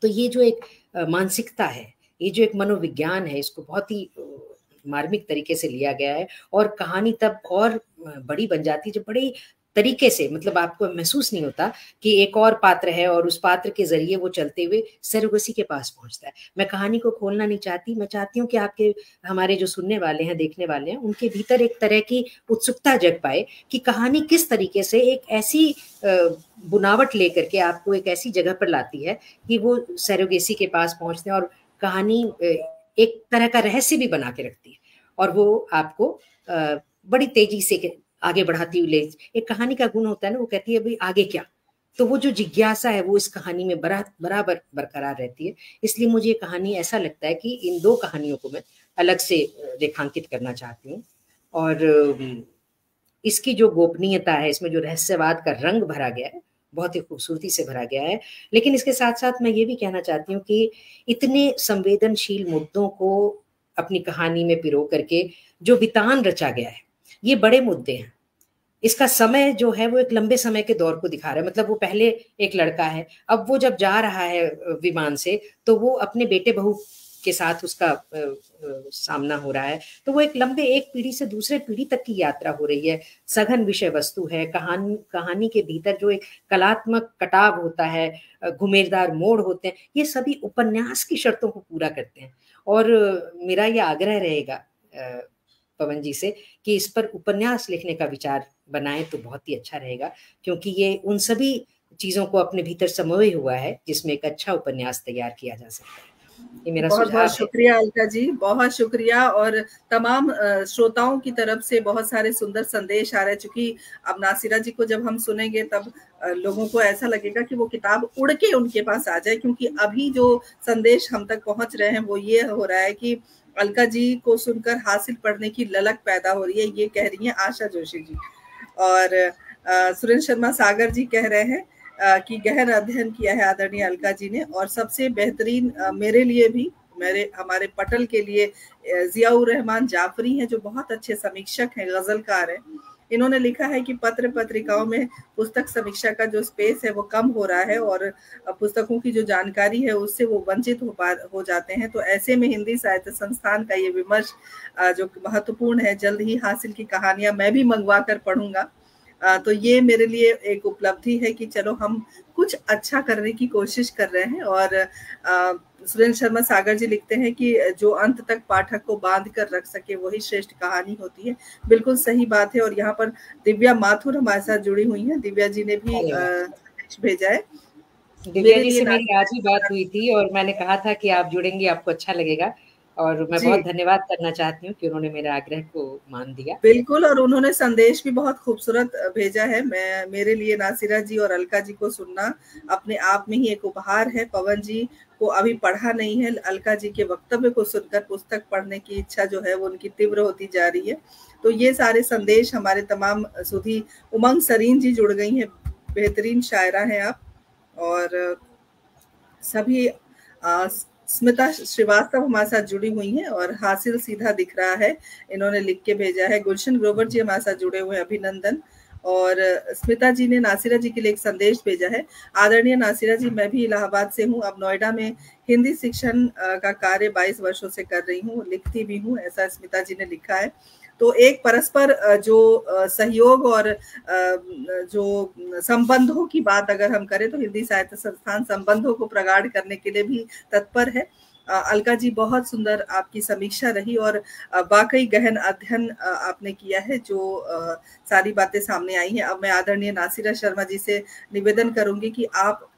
[SPEAKER 2] तो ये जो एक मानसिकता है, ये जो एक मनोविज्ञान है, इसको बहुत ही मार्मिक तरीके से लिया गया है, और कहानी तब और बड़ी बन जाती है जब बड़ी तरीके से, मतलब आपको महसूस नहीं होता कि एक और पात्र है और उस पात्र के जरिए वो चलते हुए सरोगसी के पास पहुंचता है। मैं कहानी को खोलना नहीं चाहती, मैं चाहती हूँ कि आपके, हमारे जो सुनने वाले हैं, देखने वाले हैं, उनके भीतर एक तरह की उत्सुकता जग पाए कि कहानी किस तरीके से एक ऐसी बुनावट लेकर के आपको एक ऐसी जगह पर लाती है कि वो सरोगेसी के पास पहुंचते हैं, और कहानी एक तरह का रहस्य भी बना के रखती है, और वो आपको बड़ी तेजी से आगे बढ़ाती हुई ले। एक कहानी का गुण होता है ना, वो कहती है भाई आगे क्या, तो वो जो जिज्ञासा है वो इस कहानी में बराबर बरकरार रहती है। इसलिए मुझे ये कहानी ऐसा लगता है कि इन दो कहानियों को मैं अलग से रेखांकित करना चाहती हूँ, और इसकी जो गोपनीयता है, इसमें जो रहस्यवाद का रंग भरा गया है, बहुत ही खूबसूरती से भरा गया है। लेकिन इसके साथ साथ मैं ये भी कहना चाहती हूँ कि इतने संवेदनशील मुद्दों को अपनी कहानी में पिरो करके जो वितान रचा गया है, ये बड़े मुद्दे हैं। इसका समय जो है वो एक लंबे समय के दौर को दिखा रहा है, मतलब वो पहले एक लड़का है, अब वो जब जा रहा है विमान से, तो वो अपने बेटे बहू के साथ उसका सामना हो रहा है, तो वो एक लंबे, एक पीढ़ी से दूसरे पीढ़ी तक की यात्रा हो रही है। सघन विषय वस्तु है, कहानी के भीतर जो एक कलात्मक कटाव होता है, घुमेरदार मोड़ होते हैं, ये सभी उपन्यास की शर्तों को पूरा करते हैं। और मेरा ये आग्रह रहेगा पवन जी से कि इस पर उपन्यास लिखने का विचार बनाए तो बहुत ही अच्छा रहेगा, क्योंकि ये उन सभी चीजों को अपने भीतर समोए हुआ है जिसमें एक अच्छा उपन्यास तैयार किया जा सकता है। ये मेरा
[SPEAKER 1] बहुत
[SPEAKER 2] सुझाव
[SPEAKER 1] बहुत
[SPEAKER 2] है।
[SPEAKER 1] शुक्रिया अलका जी, बहुत शुक्रिया। और तमाम श्रोताओं की तरफ से बहुत सारे सुंदर संदेश आ रहे हैं, चूंकि अब नासिरा जी को जब हम सुनेंगे तब लोगों को ऐसा लगेगा कि वो किताब उड़ के उनके पास आ जाए, क्योंकि अभी जो संदेश हम तक पहुंच रहे हैं वो ये हो रहा है कि अलका जी को सुनकर हासिल पढ़ने की ललक पैदा हो रही है, ये कह रही हैं आशा जोशी जी। और सुरेंद्र शर्मा सागर जी कह रहे हैं कि गहन अध्ययन किया है आदरणीय अलका जी ने, और सबसे बेहतरीन मेरे लिए भी, हमारे पटल के लिए जियाउर रहमान जाफरी हैं, जो बहुत अच्छे समीक्षक हैं, गजलकार हैं। इन्होंने लिखा है कि पत्र पत्रिकाओं में पुस्तक समीक्षा का जो स्पेस है वो कम हो रहा है, और पुस्तकों की जो जानकारी है उससे वो वंचित हो जाते हैं। तो ऐसे में हिंदी साहित्य संस्थान का ये विमर्श जो महत्वपूर्ण है, जल्द ही हासिल की कहानियां मैं भी मंगवा कर पढ़ूंगा। तो ये मेरे लिए एक उपलब्धि है कि चलो हम कुछ अच्छा करने की कोशिश कर रहे हैं। और सुरेंद्र शर्मा सागर जी लिखते हैं कि जो अंत तक पाठक को बांध कर रख सके वही श्रेष्ठ कहानी होती है। बिल्कुल सही बात है। और यहाँ पर दिव्या माथुर हमारे साथ जुड़ी हुई हैं। दिव्या जी ने भी भेजा है।
[SPEAKER 2] दिव्या जी से मेरी आज ही बात हुई थी और मैंने कहा था कि आप जुड़ेंगी, आपको अच्छा लगेगा, और मैं
[SPEAKER 1] जी।
[SPEAKER 2] बहुत धन्यवाद करना चाहती हूँ कि उन्होंने मेरे आग्रह को मान दिया।
[SPEAKER 1] बिल्कुल, और उन्होंने संदेश भी बहुत खूबसूरत भेजा है। मेरे लिए नासिरा जी और अलका जी को सुनना अपने आप में ही एक उपहार है। पवन जी को अभी पढ़ा नहीं है, अलका जी के वक्तव्य को सुनकर पुस्तक पढ़ने की इच्छा जो है वो उनकी तीव्र होती जा रही है। तो ये सारे संदेश हमारे तमाम सुधी उमंग सरीन जी जुड़ गई हैं, बेहतरीन शायरा हैं आप। और सभी स्मिता श्रीवास्तव हमारे साथ जुड़ी हुई हैं और हासिल सीधा दिख रहा है, इन्होंने लिख के भेजा है। गुलशन ग्रोवर जी हमारे साथ जुड़े हुए हैं, अभिनंदन। और स्मिता जी ने नासिरा जी के लिए एक संदेश भेजा है। आदरणीय नासिरा जी, मैं भी इलाहाबाद से हूँ, अब नोएडा में हिंदी शिक्षण का कार्य 22 वर्षों से कर रही हूँ, लिखती भी हूँ, ऐसा स्मिता जी ने लिखा है। तो एक परस्पर जो सहयोग और जो संबंधों की बात अगर हम करें तो हिंदी साहित्य संस्थान संबंधों को प्रगाढ़ करने के लिए भी तत्पर है। अलका जी, बहुत सुंदर आपकी समीक्षा रही और वाकई गहन अध्ययन आपने किया है, जो सारी बातें सामने आई हैं। अब मैं आदरणीय नासिरा शर्मा जी से निवेदन करूंगी कि आप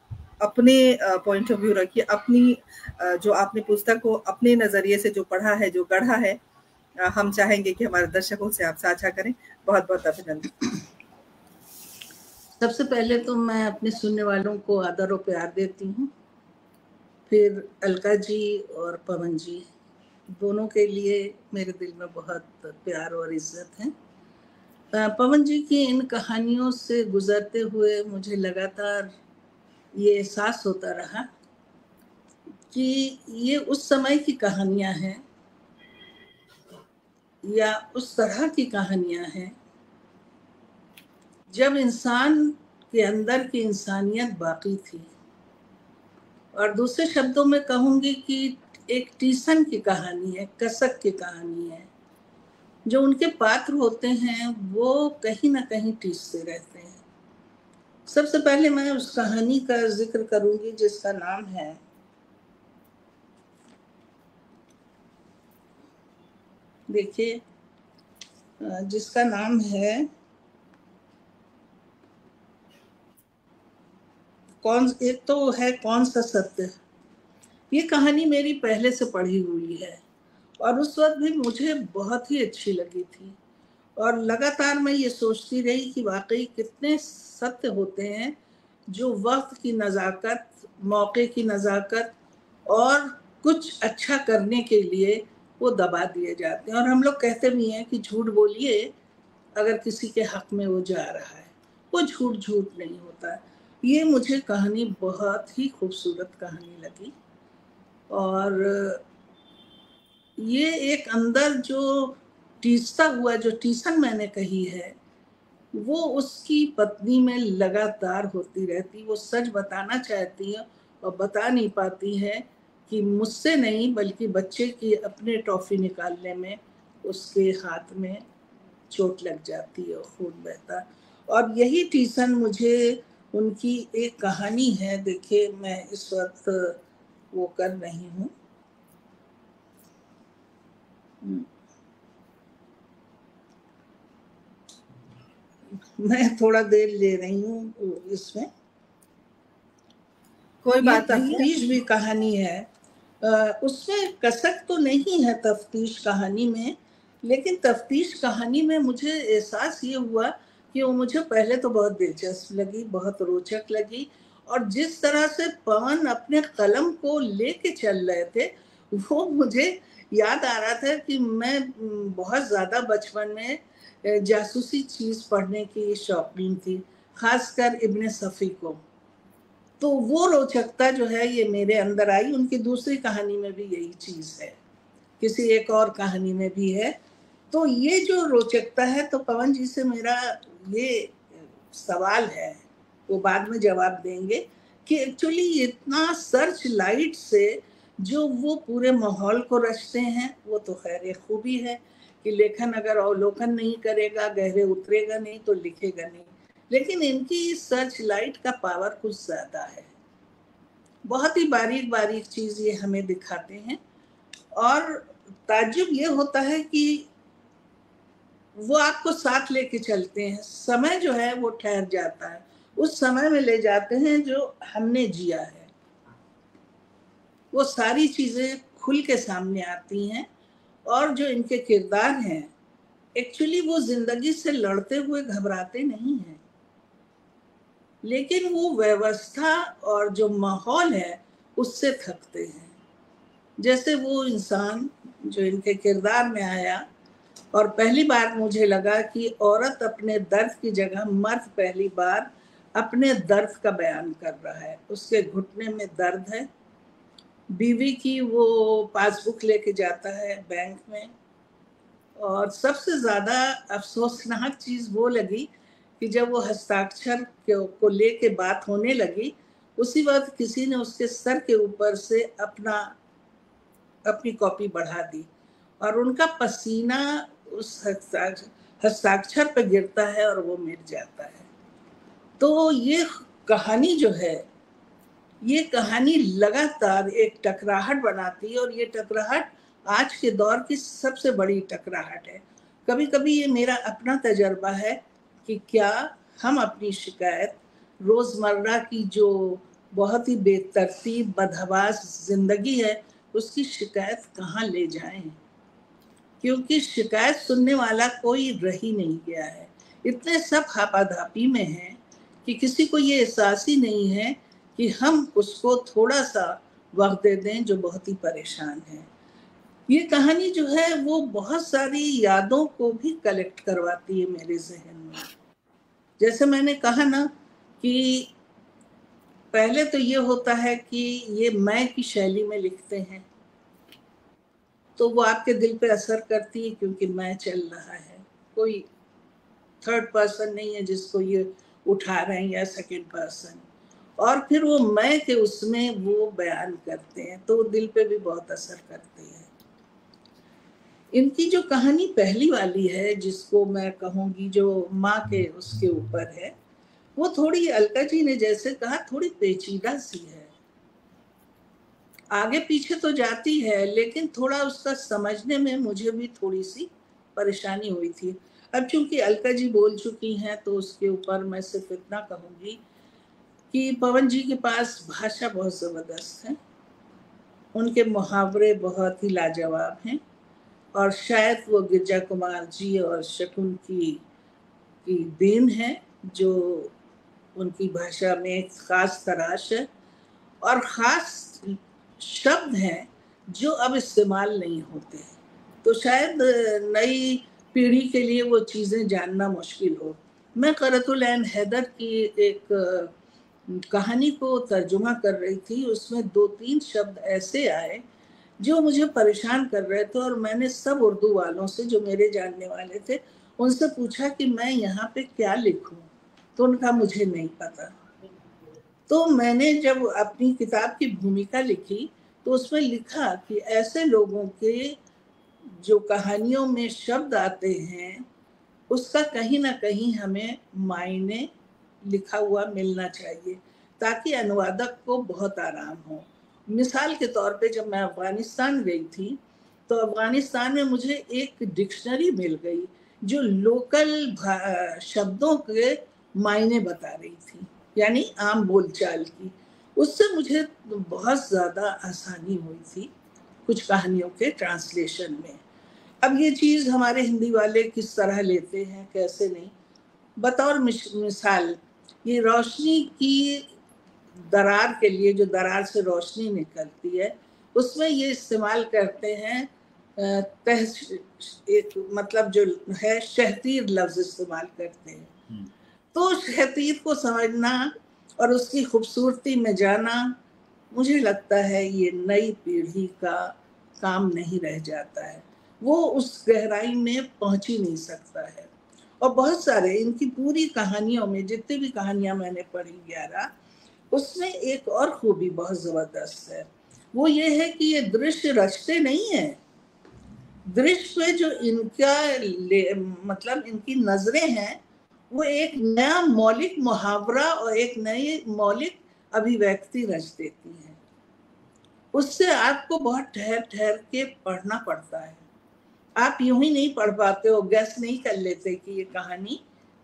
[SPEAKER 1] अपने पॉइंट ऑफ व्यू रखिए, अपनी जो आपने पुस्तक को अपने नजरिए से जो पढ़ा है, जो गढ़ा है, हम चाहेंगे कि हमारे दर्शकों से आप साझा करें। बहुत बहुत अभिनंदन।
[SPEAKER 3] सबसे पहले तो मैं अपने सुनने वालों को आदर और प्यार देती हूँ, फिर अलका जी और पवन जी दोनों के लिए मेरे दिल में बहुत प्यार और इज्जत है। पवन जी की इन कहानियों से गुजरते हुए मुझे लगातार ये एहसास होता रहा कि ये उस समय की कहानियाँ हैं या उस तरह की कहानियाँ हैं जब इंसान के अंदर की इंसानियत बाकी थी। और दूसरे शब्दों में कहूँगी कि एक टीसन की कहानी है, कसक की कहानी है। जो उनके पात्र होते हैं वो कहीं ना कहीं टीसते रहते हैं। सबसे पहले मैं उस कहानी का जिक्र करूँगी जिसका नाम है देखिए जिसका नाम है एक तो है कौन सा सत्य। ये कहानी मेरी पहले से पढ़ी हुई है और उस वक्त भी मुझे बहुत ही अच्छी लगी थी और लगातार मैं ये सोचती रही कि वाकई कितने सत्य होते हैं जो वक्त की नज़ाकत, मौके की नज़ाकत और कुछ अच्छा करने के लिए वो दबा दिए जाते हैं। और हम लोग कहते भी हैं कि झूठ बोलिए अगर किसी के हक में वो जा रहा है, वो झूठ झूठ नहीं होता। ये मुझे कहानी बहुत ही खूबसूरत कहानी लगी और ये एक अंदर जो टीसता हुआ जो टीसन मैंने कही है वो उसकी पत्नी में लगातार होती रहती। वो सच बताना चाहती है और बता नहीं पाती है कि मुझसे नहीं बल्कि बच्चे की अपने टॉफी निकालने में उसके हाथ में चोट लग जाती है, खून बहता। और यही टीसन मुझे उनकी एक कहानी है, देखिए मैं इस वक्त वो कर रही हूँ। मैं थोड़ा देर ले रही हूँ इसमें।
[SPEAKER 1] कोई बात नहीं,
[SPEAKER 3] तफ्तीश भी कहानी है। उसमें कसक तो नहीं है तफ्तीश कहानी में, लेकिन तफ्तीश कहानी में मुझे एहसास ये हुआ कि वो मुझे पहले तो बहुत दिलचस्प लगी, बहुत रोचक लगी। और जिस तरह से पवन अपने कलम को लेके चल रहे थे वो मुझे याद आ रहा था कि मैं बहुत ज़्यादा बचपन में जासूसी चीज़ पढ़ने की शौकीन थी, खासकर इब्ने सफ़ी को। तो वो रोचकता जो है ये मेरे अंदर आई। उनकी दूसरी कहानी में भी यही चीज़ है, किसी एक और कहानी में भी है। तो ये जो रोचकता है, तो पवन जी से मेरा ये सवाल है, वो बाद में जवाब देंगे, कि एक्चुअली इतना सर्च लाइट से जो वो पूरे माहौल को रचते हैं, वो तो खैर एक खूबी है कि लेखन अगर अवलोकन नहीं करेगा, गहरे उतरेगा नहीं तो लिखेगा नहीं। लेकिन इनकी सर्च लाइट का पावर कुछ ज़्यादा है। बहुत ही बारीक बारीक चीज़ ये हमें दिखाते हैं और ताज्जुब ये होता है कि वो आपको साथ लेके चलते हैं। समय जो है वो ठहर जाता है, उस समय में ले जाते हैं जो हमने जिया है। वो सारी चीज़ें खुल के सामने आती हैं। और जो इनके किरदार हैं एक्चुअली वो जिंदगी से लड़ते हुए घबराते नहीं हैं, लेकिन वो व्यवस्था और जो माहौल है उससे थकते हैं। जैसे वो इंसान जो इनके किरदार में आया और पहली बार मुझे लगा कि औरत अपने दर्द की जगह मर्द पहली बार अपने दर्द का बयान कर रहा है। उसके घुटने में दर्द है, बीवी की वो पासबुक लेके जाता है बैंक में, और सबसे ज़्यादा अफसोसनाक चीज़ वो लगी कि जब वो हस्ताक्षर को लेके बात होने लगी, उसी वक्त किसी ने उसके सर के ऊपर से अपनी कॉपी बढ़ा दी और उनका पसीना उस हस्ताक्षर पर गिरता है और वो मिट जाता है। तो ये कहानी जो है, ये कहानी लगातार एक टकराहट बनाती है और ये टकराहट आज के दौर की सबसे बड़ी टकराहट है। कभी कभी ये मेरा अपना तजर्बा है कि क्या हम अपनी शिकायत रोज़मर्रा की जो बहुत ही बेतरतीब बदहवास ज़िंदगी है उसकी शिकायत कहाँ ले जाएं, क्योंकि शिकायत सुनने वाला कोई रह ही नहीं गया है। इतने सब हापाधापी में हैं कि किसी को ये एहसास ही नहीं है कि हम उसको थोड़ा सा वक्त दे दें जो बहुत ही परेशान है। ये कहानी जो है वो बहुत सारी यादों को भी कलेक्ट करवाती है मेरे जहन में। जैसे मैंने कहा ना कि पहले तो ये होता है कि ये मैं की शैली में लिखते हैं, तो वो आपके दिल पे असर करती है क्योंकि मैं चल रहा है, कोई थर्ड पर्सन नहीं है जिसको ये उठा रहे हैं या सेकंड पर्सन, और फिर वो मैं के उसमें वो बयान करते हैं तो दिल पे भी बहुत असर करती है। इनकी जो कहानी पहली वाली है जिसको मैं कहूँगी जो माँ के उसके ऊपर है, वो थोड़ी अलका जी ने जैसे कहा थोड़ी पेचीदा सी है, आगे पीछे तो जाती है लेकिन थोड़ा उसका समझने में मुझे भी थोड़ी सी परेशानी हुई थी। अब चूंकि अलका जी बोल चुकी हैं तो उसके ऊपर मैं सिर्फ इतना कहूँगी कि पवन जी के पास भाषा बहुत ज़बरदस्त है, उनके मुहावरे बहुत ही लाजवाब हैं और शायद वो गिरजा कुमार जी और शकुन की देन है जो उनकी भाषा में एक ख़ास तराश है और ख़ास शब्द हैं जो अब इस्तेमाल नहीं होते हैं, तो शायद नई पीढ़ी के लिए वो चीज़ें जानना मुश्किल हो। मैं क़रतुल ऐन हैदर की एक कहानी को तर्जुमा कर रही थी, उसमें 2-3 शब्द ऐसे आए जो मुझे परेशान कर रहे थे और मैंने सब उर्दू वालों से जो मेरे जानने वाले थे उनसे पूछा कि मैं यहाँ पे क्या लिखूं, तो उनका मुझे नहीं पता। तो मैंने जब अपनी किताब की भूमिका लिखी तो उसमें लिखा कि ऐसे लोगों के जो कहानियों में शब्द आते हैं उसका कहीं ना कहीं हमें मायने लिखा हुआ मिलना चाहिए ताकि अनुवादक को बहुत आराम हो। मिसाल के तौर पे जब मैं अफ़गानिस्तान गई थी तो अफ़गानिस्तान में मुझे एक डिक्शनरी मिल गई जो लोकल शब्दों के मायने बता रही थी, यानी आम बोलचाल की। उससे मुझे बहुत ज़्यादा आसानी हुई थी कुछ कहानियों के ट्रांसलेशन में। अब ये चीज़ हमारे हिंदी वाले किस तरह लेते हैं कैसे नहीं, बतौर मिसाल ये रोशनी की दरार के लिए जो दरार से रोशनी निकलती है उसमें ये इस्तेमाल करते हैं एक मतलब जो है शहतीर लफ्ज़ इस्तेमाल करते हैं। तो शहतीर को समझना और उसकी खूबसूरती में जाना मुझे लगता है ये नई पीढ़ी का काम नहीं रह जाता है, वो उस गहराई में पहुंच ही नहीं सकता है। और बहुत सारे इनकी पूरी कहानियों में जितनी भी कहानियां मैंने पढ़ी 11, उसमें एक और खूबी बहुत ज़बरदस्त है, वो ये है कि ये दृश्य रचते नहीं हैं, दृश्य पे जो इनका मतलब इनकी नज़रें हैं वो एक नया मौलिक मुहावरा और एक नई मौलिक अभिव्यक्ति रच देती हैं। उससे आपको बहुत ठहर ठहर के पढ़ना पड़ता है, आप यूं ही नहीं पढ़ पाते हो, गैस नहीं कर लेते कि ये कहानी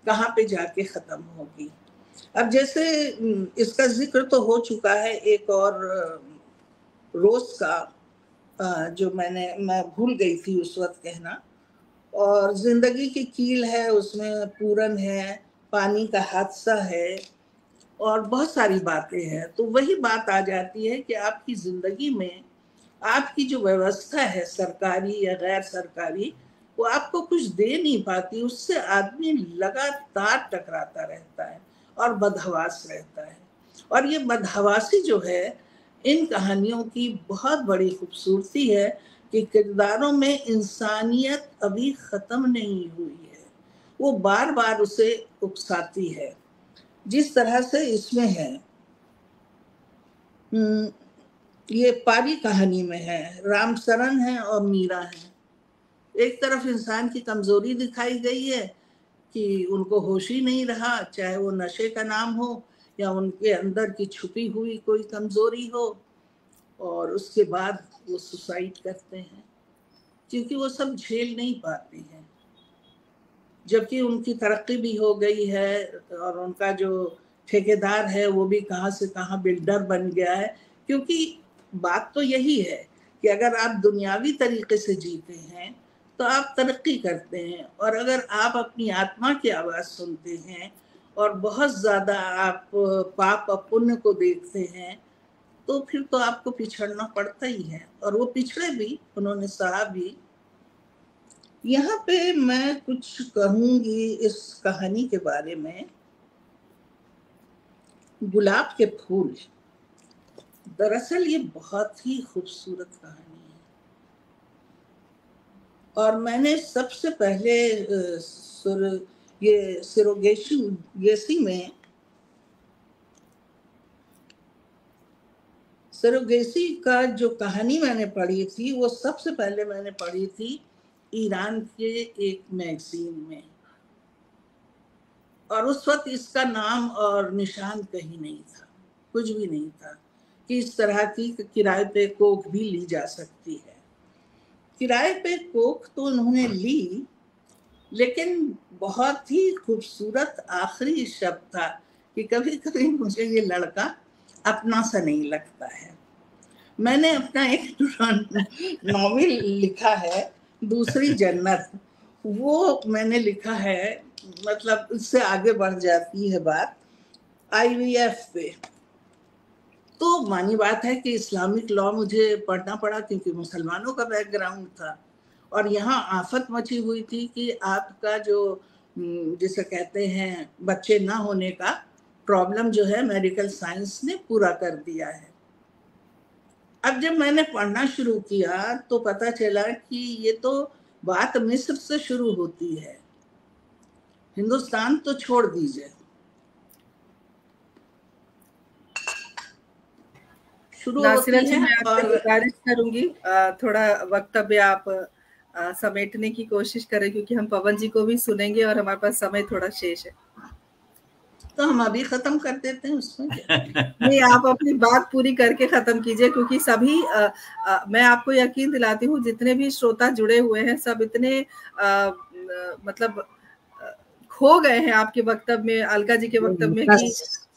[SPEAKER 3] कहाँ पे जाके ख़त्म होगी। अब जैसे इसका जिक्र तो हो चुका है एक और रोज़ का, जो मैं भूल गई थी उस वक्त कहना। और जिंदगी की कील है, उसमें पूरन है, पानी का हादसा है और बहुत सारी बातें हैं। तो वही बात आ जाती है कि आपकी जिंदगी में आपकी जो व्यवस्था है सरकारी या गैर सरकारी, वो आपको कुछ दे नहीं पाती, उससे आदमी लगातार टकराता रहता है और बदहवास रहता है। और ये बदहवासी जो है, इन कहानियों की बहुत बड़ी खूबसूरती है कि किरदारों में इंसानियत अभी खत्म नहीं हुई है, वो बार बार उसे उकसाती है, जिस तरह से इसमें है। ये पारी कहानी में है, रामचरण है और मीरा है। एक तरफ इंसान की कमजोरी दिखाई गई है कि उनको होश ही नहीं रहा, चाहे वो नशे का नाम हो या उनके अंदर की छुपी हुई कोई कमजोरी हो, और उसके बाद वो सुसाइड करते हैं क्योंकि वो सब झेल नहीं पाते हैं। जबकि उनकी तरक्की भी हो गई है और उनका जो ठेकेदार है वो भी कहाँ से कहाँ बिल्डर बन गया है। क्योंकि बात तो यही है कि अगर आप दुनियावी तरीके से जीते हैं तो आप तरक्की करते हैं, और अगर आप अपनी आत्मा की आवाज़ सुनते हैं और बहुत ज़्यादा आप पाप और पुण्य को देखते हैं तो फिर तो आपको पिछड़ना पड़ता ही है, और वो पिछड़े भी, उन्होंने सहा भी। यहाँ पे मैं कुछ कहूंगी इस कहानी के बारे में। गुलाब के फूल, दरअसल ये बहुत ही खूबसूरत कहानी है, और मैंने सबसे पहले ये सिरोगेसी में सिरोगेसी का जो कहानी मैंने पढ़ी थी, वो सबसे पहले मैंने पढ़ी थी ईरान के एक मैगजीन में, और उस वक्त इसका नाम और निशान कहीं नहीं था, कुछ भी नहीं था कि इस तरह की किराए पे कोख भी ली जा सकती है। किराए पे कोख तो उन्होंने ली, लेकिन बहुत ही खूबसूरत आखिरी शब्द था कि कभी कभी मुझे ये लड़का अपना सा नहीं लगता है। मैंने अपना एक नॉवेल लिखा है, दूसरी जन्नत, वो मैंने लिखा है, मतलब इससे आगे बढ़ जाती है बात IVF पे। तो मानी बात है कि इस्लामिक लॉ मुझे पढ़ना पड़ा क्योंकि मुसलमानों का बैकग्राउंड था, और यहाँ आफत मची हुई थी कि आपका जो जिसे कहते हैं बच्चे ना होने का प्रॉब्लम जो है, मेडिकल साइंस ने पूरा कर दिया है। अब जब मैंने पढ़ना शुरू किया तो पता चला कि ये तो बात मिस्र से शुरू होती है, हिंदुस्तान तो छोड़ दीजिए, शुरू
[SPEAKER 1] नासिरा
[SPEAKER 3] होती
[SPEAKER 1] जी,
[SPEAKER 3] है।
[SPEAKER 1] मैं आपसे गुजारिश करूंगी थोड़ा वक्तव्य आप समेटने की कोशिश करें, क्योंकि हम पवन जी को भी सुनेंगे और हमारे पास समय थोड़ा शेष है।
[SPEAKER 3] तो हम अभी खत्म कर देते हैं उसमें
[SPEAKER 1] नहीं, आप अपनी बात पूरी करके खत्म कीजिए, क्योंकि सभी मैं आपको यकीन दिलाती हूँ जितने भी श्रोता जुड़े हुए हैं सब इतने मतलब खो गए हैं आपके वक्तव्य में, अलका जी के वक्तव्य में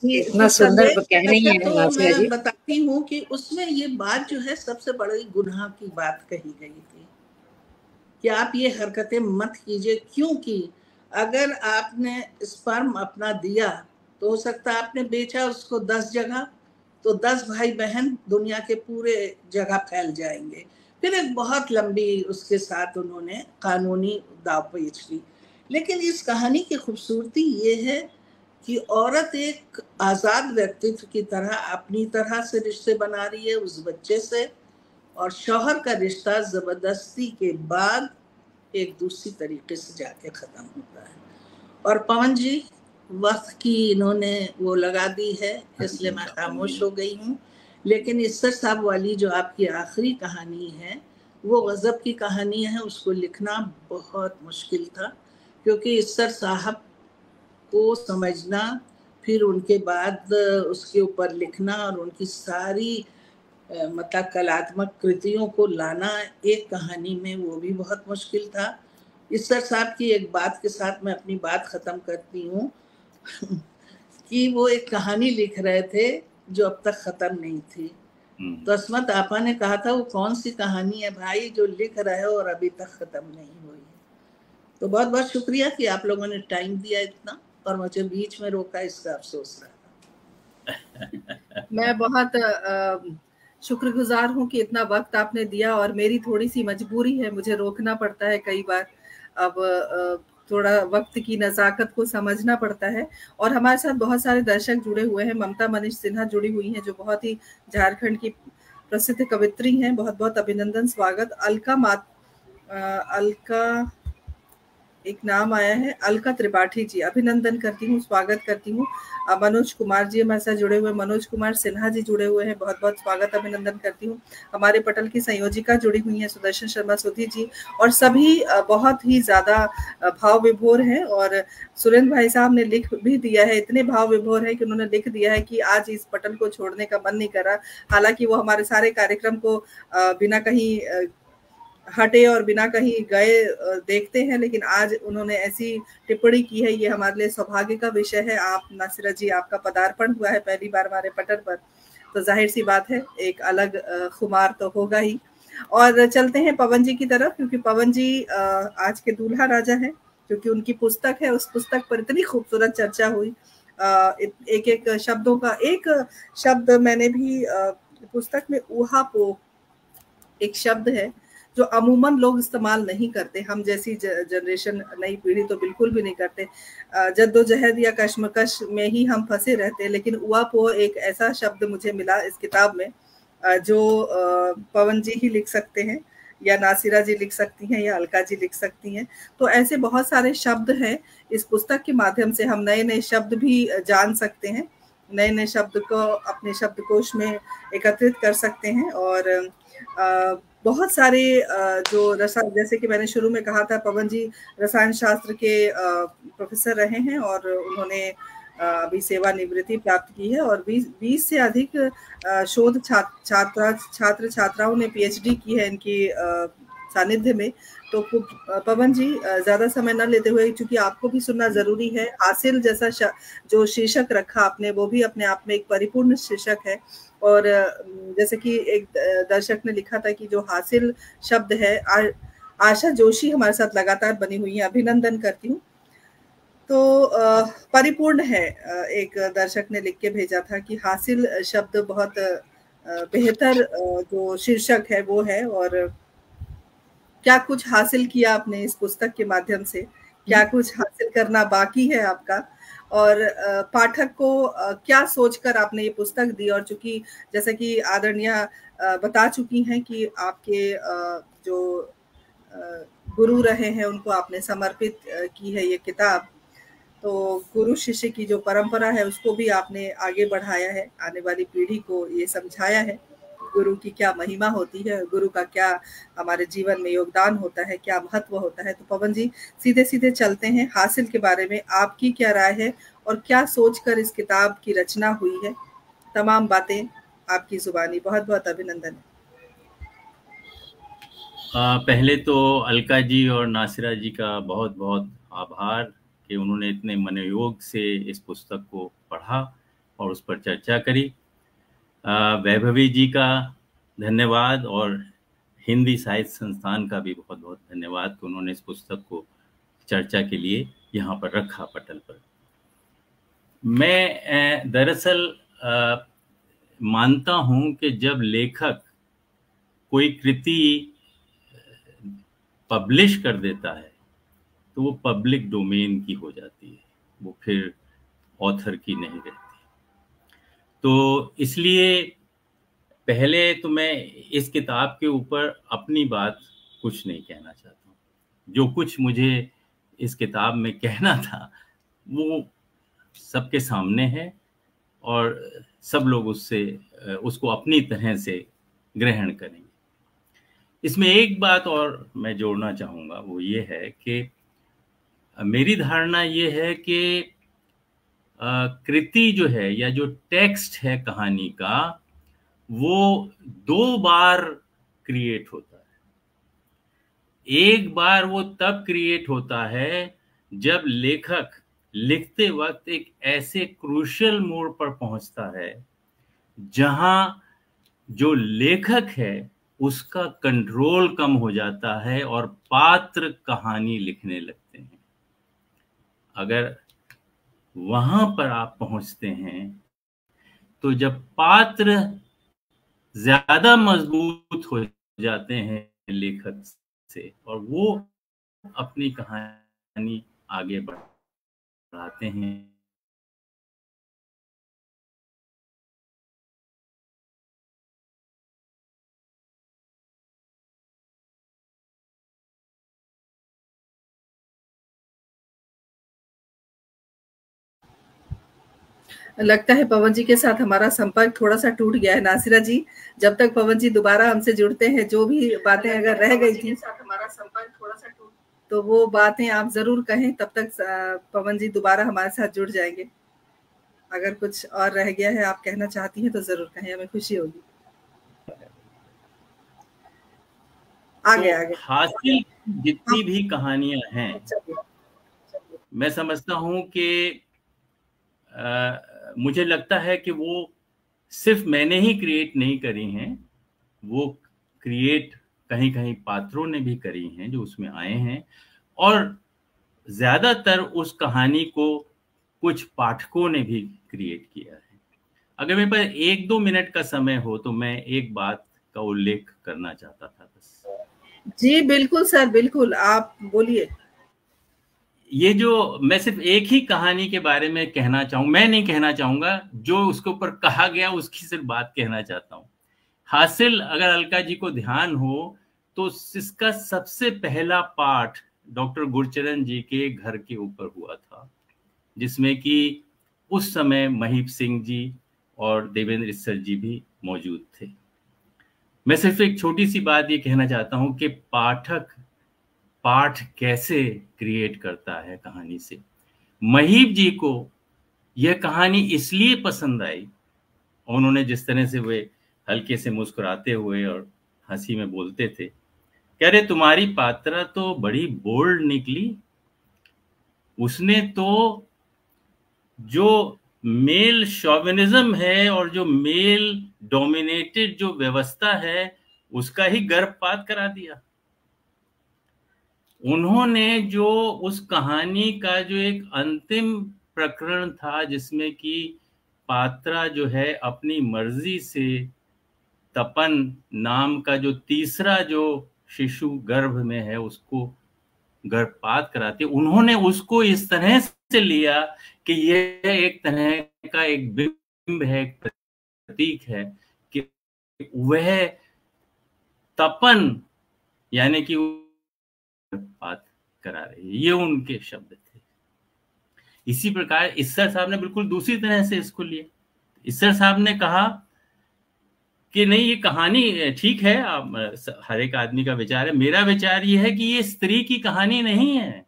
[SPEAKER 1] कि
[SPEAKER 2] इतना सुंदर कहना ही है
[SPEAKER 3] तो
[SPEAKER 2] नासिरा जी।
[SPEAKER 3] मैं बताती हूँ कि उसमें ये बात जो है सबसे बड़ी गुनाह की बात कही गई थी कि आप ये हरकतें मत कीजिए, क्योंकि अगर आपने स्पर्म अपना दिया तो हो सकता है आपने बेचा उसको 10 जगह, तो 10 भाई बहन दुनिया के पूरे जगह फैल जाएंगे। फिर एक बहुत लंबी उसके साथ उन्होंने कानूनी दावपेच की। लेकिन इस कहानी की खूबसूरती ये है कि औरत एक आज़ाद व्यक्तित्व की तरह अपनी तरह से रिश्ते बना रही है उस बच्चे से, और शौहर का रिश्ता ज़बरदस्ती के बाद एक दूसरी तरीके से जाके ख़त्म होता है। और पवन जी, वक्त की इन्होंने वो लगा दी है, इसलिए मैं खामोश हो गई हूँ। लेकिन इस्सर साहब वाली जो आपकी आखिरी कहानी है वो गज़ब की कहानी है, उसको लिखना बहुत मुश्किल था, क्योंकि इस्सर साहब को समझना, फिर उनके बाद उसके ऊपर लिखना और उनकी सारी मतलब कलात्मक कृतियों को लाना एक कहानी में, वो भी बहुत मुश्किल था। इस्सर साहब की एक बात के साथ मैं अपनी बात ख़त्म करती हूँ कि वो एक कहानी लिख रहे थे जो अब तक ख़त्म नहीं थी, तो अस्मत आपा ने कहा था वो कौन सी कहानी है भाई जो लिख रहे हो और अभी तक खत्म नहीं हुई है। तो बहुत बहुत शुक्रिया कि आप लोगों ने टाइम दिया इतना और मुझे बीच में रोका, इसका अफसोस रहा।
[SPEAKER 1] मैं बहुत शुक्रगुजार हूँ कि इतना वक्त आपने दिया, और मेरी थोड़ी सी मजबूरी है, मुझे रोकना पड़ता है कई बार। अब थोड़ा वक्त की नज़ाकत को समझना पड़ता है। और हमारे साथ बहुत सारे दर्शक जुड़े हुए हैं। ममता मनीष सिन्हा जुड़ी हुई हैं, जो बहुत ही झारखंड की प्रसिद्ध कवित्री हैं। बहुत बहुत अभिनंदन, स्वागत। अलका एक नाम आया है, अलका त्रिपाठी जी, अभिनंदन करती हूँ, स्वागत करती हूँ। मनोज कुमार जी हमारे साथ जुड़े हुए, मनोज कुमार सिन्हा जी जुड़े हुए हैं, बहुत बहुत स्वागत, अभिनंदन करती हूँ। हमारे पटल की संयोजिका जुड़ी हुई हैं, सुदर्शन शर्मा सुधी जी, और सभी बहुत ही ज्यादा भाव विभोर हैं। और सुरेंद्र भाई साहब ने लिख भी दिया है, इतने भाव विभोर है कि उन्होंने लिख दिया है कि आज इस पटल को छोड़ने का मन नहीं कर रहा। हालांकि वो हमारे सारे कार्यक्रम को बिना कहीं हटे और बिना कहीं गए देखते हैं, लेकिन आज उन्होंने ऐसी टिप्पणी की है, ये हमारे लिए सौभाग्य का विषय है। आप नासिरा जी, आपका पदार्पण हुआ है पहली बार हमारे पटल पर, तो जाहिर सी बात है एक अलग खुमार तो होगा ही। और चलते हैं पवन जी की तरफ, क्योंकि पवन जी आज के दूल्हा राजा हैं, क्योंकि उनकी पुस्तक है, उस पुस्तक पर इतनी खूबसूरत चर्चा हुई। एक एक शब्दों का, एक शब्द मैंने भी पुस्तक में ऊहापोह एक शब्द है जो अमूमन लोग इस्तेमाल नहीं करते, हम जैसी जनरेशन, नई पीढ़ी तो बिल्कुल भी नहीं करते। जद्दोजहद या कश्मकश में ही हम फंसे रहते हैं, लेकिन ऊहापोह एक ऐसा शब्द मुझे मिला इस किताब में जो पवन जी ही लिख सकते हैं, या नासिरा जी लिख सकती हैं, या अलका जी लिख सकती हैं। तो ऐसे बहुत सारे शब्द हैं, इस पुस्तक के माध्यम से हम नए नए शब्द भी जान सकते हैं, नए नए शब्द को अपने शब्दकोश में एकत्रित कर सकते हैं। और बहुत सारे जो रसायन, जैसे कि मैंने शुरू में कहा था, पवन जी रसायन शास्त्र के प्रोफेसर रहे हैं, और उन्होंने अभी सेवानिवृत्ति प्राप्त की है, और 20 से अधिक शोध छात्र छात्राओं ने पीएचडी की है इनकी सानिध्य में। तो पवन जी, ज्यादा समय न लेते हुए, क्योंकि आपको भी सुनना जरूरी है, हासिल जैसा जो शीर्षक रखा आपने, वो भी अपने आप में एक परिपूर्ण शीर्षक है। और जैसे कि एक दर्शक ने लिखा था कि जो हासिल शब्द है, आशा जोशी हमारे साथ लगातार बनी हुई है, अभिनंदन करती हूँ। तो परिपूर्ण है, एक दर्शक ने लिख के भेजा था कि हासिल शब्द बहुत बेहतर जो शीर्षक है वो है। और क्या कुछ हासिल किया आपने इस पुस्तक के माध्यम से, क्या कुछ हासिल करना बाकी है आपका, और पाठक को क्या सोचकर आपने ये पुस्तक दी। और चूंकि जैसे कि आदरणीय बता चुकी हैं कि आपके जो गुरु रहे हैं उनको आपने समर्पित की है ये किताब, तो गुरु शिष्य की जो परंपरा है उसको भी आपने आगे बढ़ाया है, आने वाली पीढ़ी को ये समझाया है गुरु की क्या महिमा होती है, गुरु का क्या हमारे जीवन में योगदान होता है, क्या महत्व होता है। तो पवन जी, सीधे सीधे चलते हैं हासिल के बारे में, आपकी क्या राय है और क्या सोचकर इस किताब की रचना हुई है। तमाम बातें आपकी जुबानी, बहुत बहुत अभिनंदन।
[SPEAKER 4] पहले तो अलका जी और नासिरा जी का बहुत बहुत आभार कि उन्होंने इतने मनोयोग से इस पुस्तक को पढ़ा और उस पर चर्चा करी। वैभवी जी का धन्यवाद, और हिंदी साहित्य संस्थान का भी बहुत बहुत धन्यवाद कि उन्होंने इस पुस्तक को चर्चा के लिए यहाँ पर रखा पटल पर। मैं दरअसल मानता हूँ कि जब लेखक कोई कृति पब्लिश कर देता है तो वो पब्लिक डोमेन की हो जाती है, वो फिर ऑथर की नहीं रहती। तो इसलिए पहले तो मैं इस किताब के ऊपर अपनी बात कुछ नहीं कहना चाहता हूँ। जो कुछ मुझे इस किताब में कहना था वो सबके सामने है, और सब लोग उसको अपनी तरह से ग्रहण करेंगे। इसमें एक बात और मैं जोड़ना चाहूँगा, वो ये है कि मेरी धारणा ये है कि कृति जो है या जो टेक्स्ट है कहानी का, वो 2 बार क्रिएट होता है। एक बार वो तब क्रिएट होता है जब लेखक लिखते वक्त एक ऐसे क्रूशियल मोड़ पर पहुंचता है जहां जो लेखक है उसका कंट्रोल कम हो जाता है और पात्र कहानी लिखने लगते हैं। अगर वहां पर आप पहुंचते हैं तो जब पात्र ज्यादा मजबूत हो जाते हैं लेखक से और वो अपनी कहानी आगे बढ़ाते हैं,
[SPEAKER 1] लगता है पवन जी के साथ हमारा संपर्क थोड़ा-सा टूट गया है। नासिरा जी, जब तक पवन जी दोबारा हमसे जुड़ते हैं, जो भी बातें अगर रह गई थी, हमारा संपर्क थोड़ा-सा टूट, तो वो बातें आप ज़रूर कहें, तब तक पवन जी दोबारा हमारे साथ जुड़ जाएँगे। अगर कुछ और रह गया है, आप कहना चाहती हैं तो ज़रूर कहें, हमें खुशी होगी। आगे।
[SPEAKER 4] हासिल जितनी भी कहानियां हैं, मैं समझता हूं कि मुझे लगता है कि वो सिर्फ मैंने ही क्रिएट नहीं करी हैं, वो क्रिएट कहीं कहीं पात्रों ने भी करी हैं जो उसमें आए हैं, और ज्यादातर उस कहानी को कुछ पाठकों ने भी क्रिएट किया है। अगर मेरे पास 1-2 मिनट का समय हो तो मैं एक बात का उल्लेख करना चाहता था बस।
[SPEAKER 1] जी बिल्कुल सर, बिल्कुल, आप बोलिए।
[SPEAKER 4] ये जो मैं सिर्फ एक ही कहानी के बारे में कहना चाहूँ, मैं नहीं कहना चाहूंगा, जो उसके ऊपर कहा गया उसकी सिर्फ बात कहना चाहता हूँ। हासिल, अगर अलका जी को ध्यान हो तो इसका सबसे पहला पाठ डॉक्टर गुरचरण जी के घर के ऊपर हुआ था, जिसमें कि उस समय महीप सिंह जी और देवेंद्र इस्सर जी भी मौजूद थे। मैं सिर्फ एक छोटी सी बात ये कहना चाहता हूँ कि पाठ कैसे क्रिएट करता है कहानी से। महीप जी को यह कहानी इसलिए पसंद आई, उन्होंने जिस तरह से वे हल्के से मुस्कुराते हुए और हंसी में बोलते थे, कह रहे तुम्हारी पात्रा तो बड़ी बोल्ड निकली, उसने तो जो मेल शॉविनिज्म है और जो मेल डोमिनेटेड जो व्यवस्था है उसका ही गर्भपात करा दिया। उन्होंने जो उस कहानी का जो एक अंतिम प्रकरण था जिसमें कि पात्रा जो है अपनी मर्जी से तपन नाम का जो तीसरा जो शिशु गर्भ में है उसको गर्भपात कराते, उन्होंने उसको इस तरह से लिया कि यह एक तरह का एक बिंब है, एक प्रतीक है कि वह तपन यानी कि बात करा रही है। ये उनके शब्द थे। इसी प्रकार इस्सर साहब ने बिल्कुल दूसरी तरह से इसको लिया। इस्सर साहब ने कहा कि नहीं, ये कहानी ठीक है, हर एक आदमी का विचार है, मेरा विचार ये है कि ये स्त्री की कहानी नहीं है,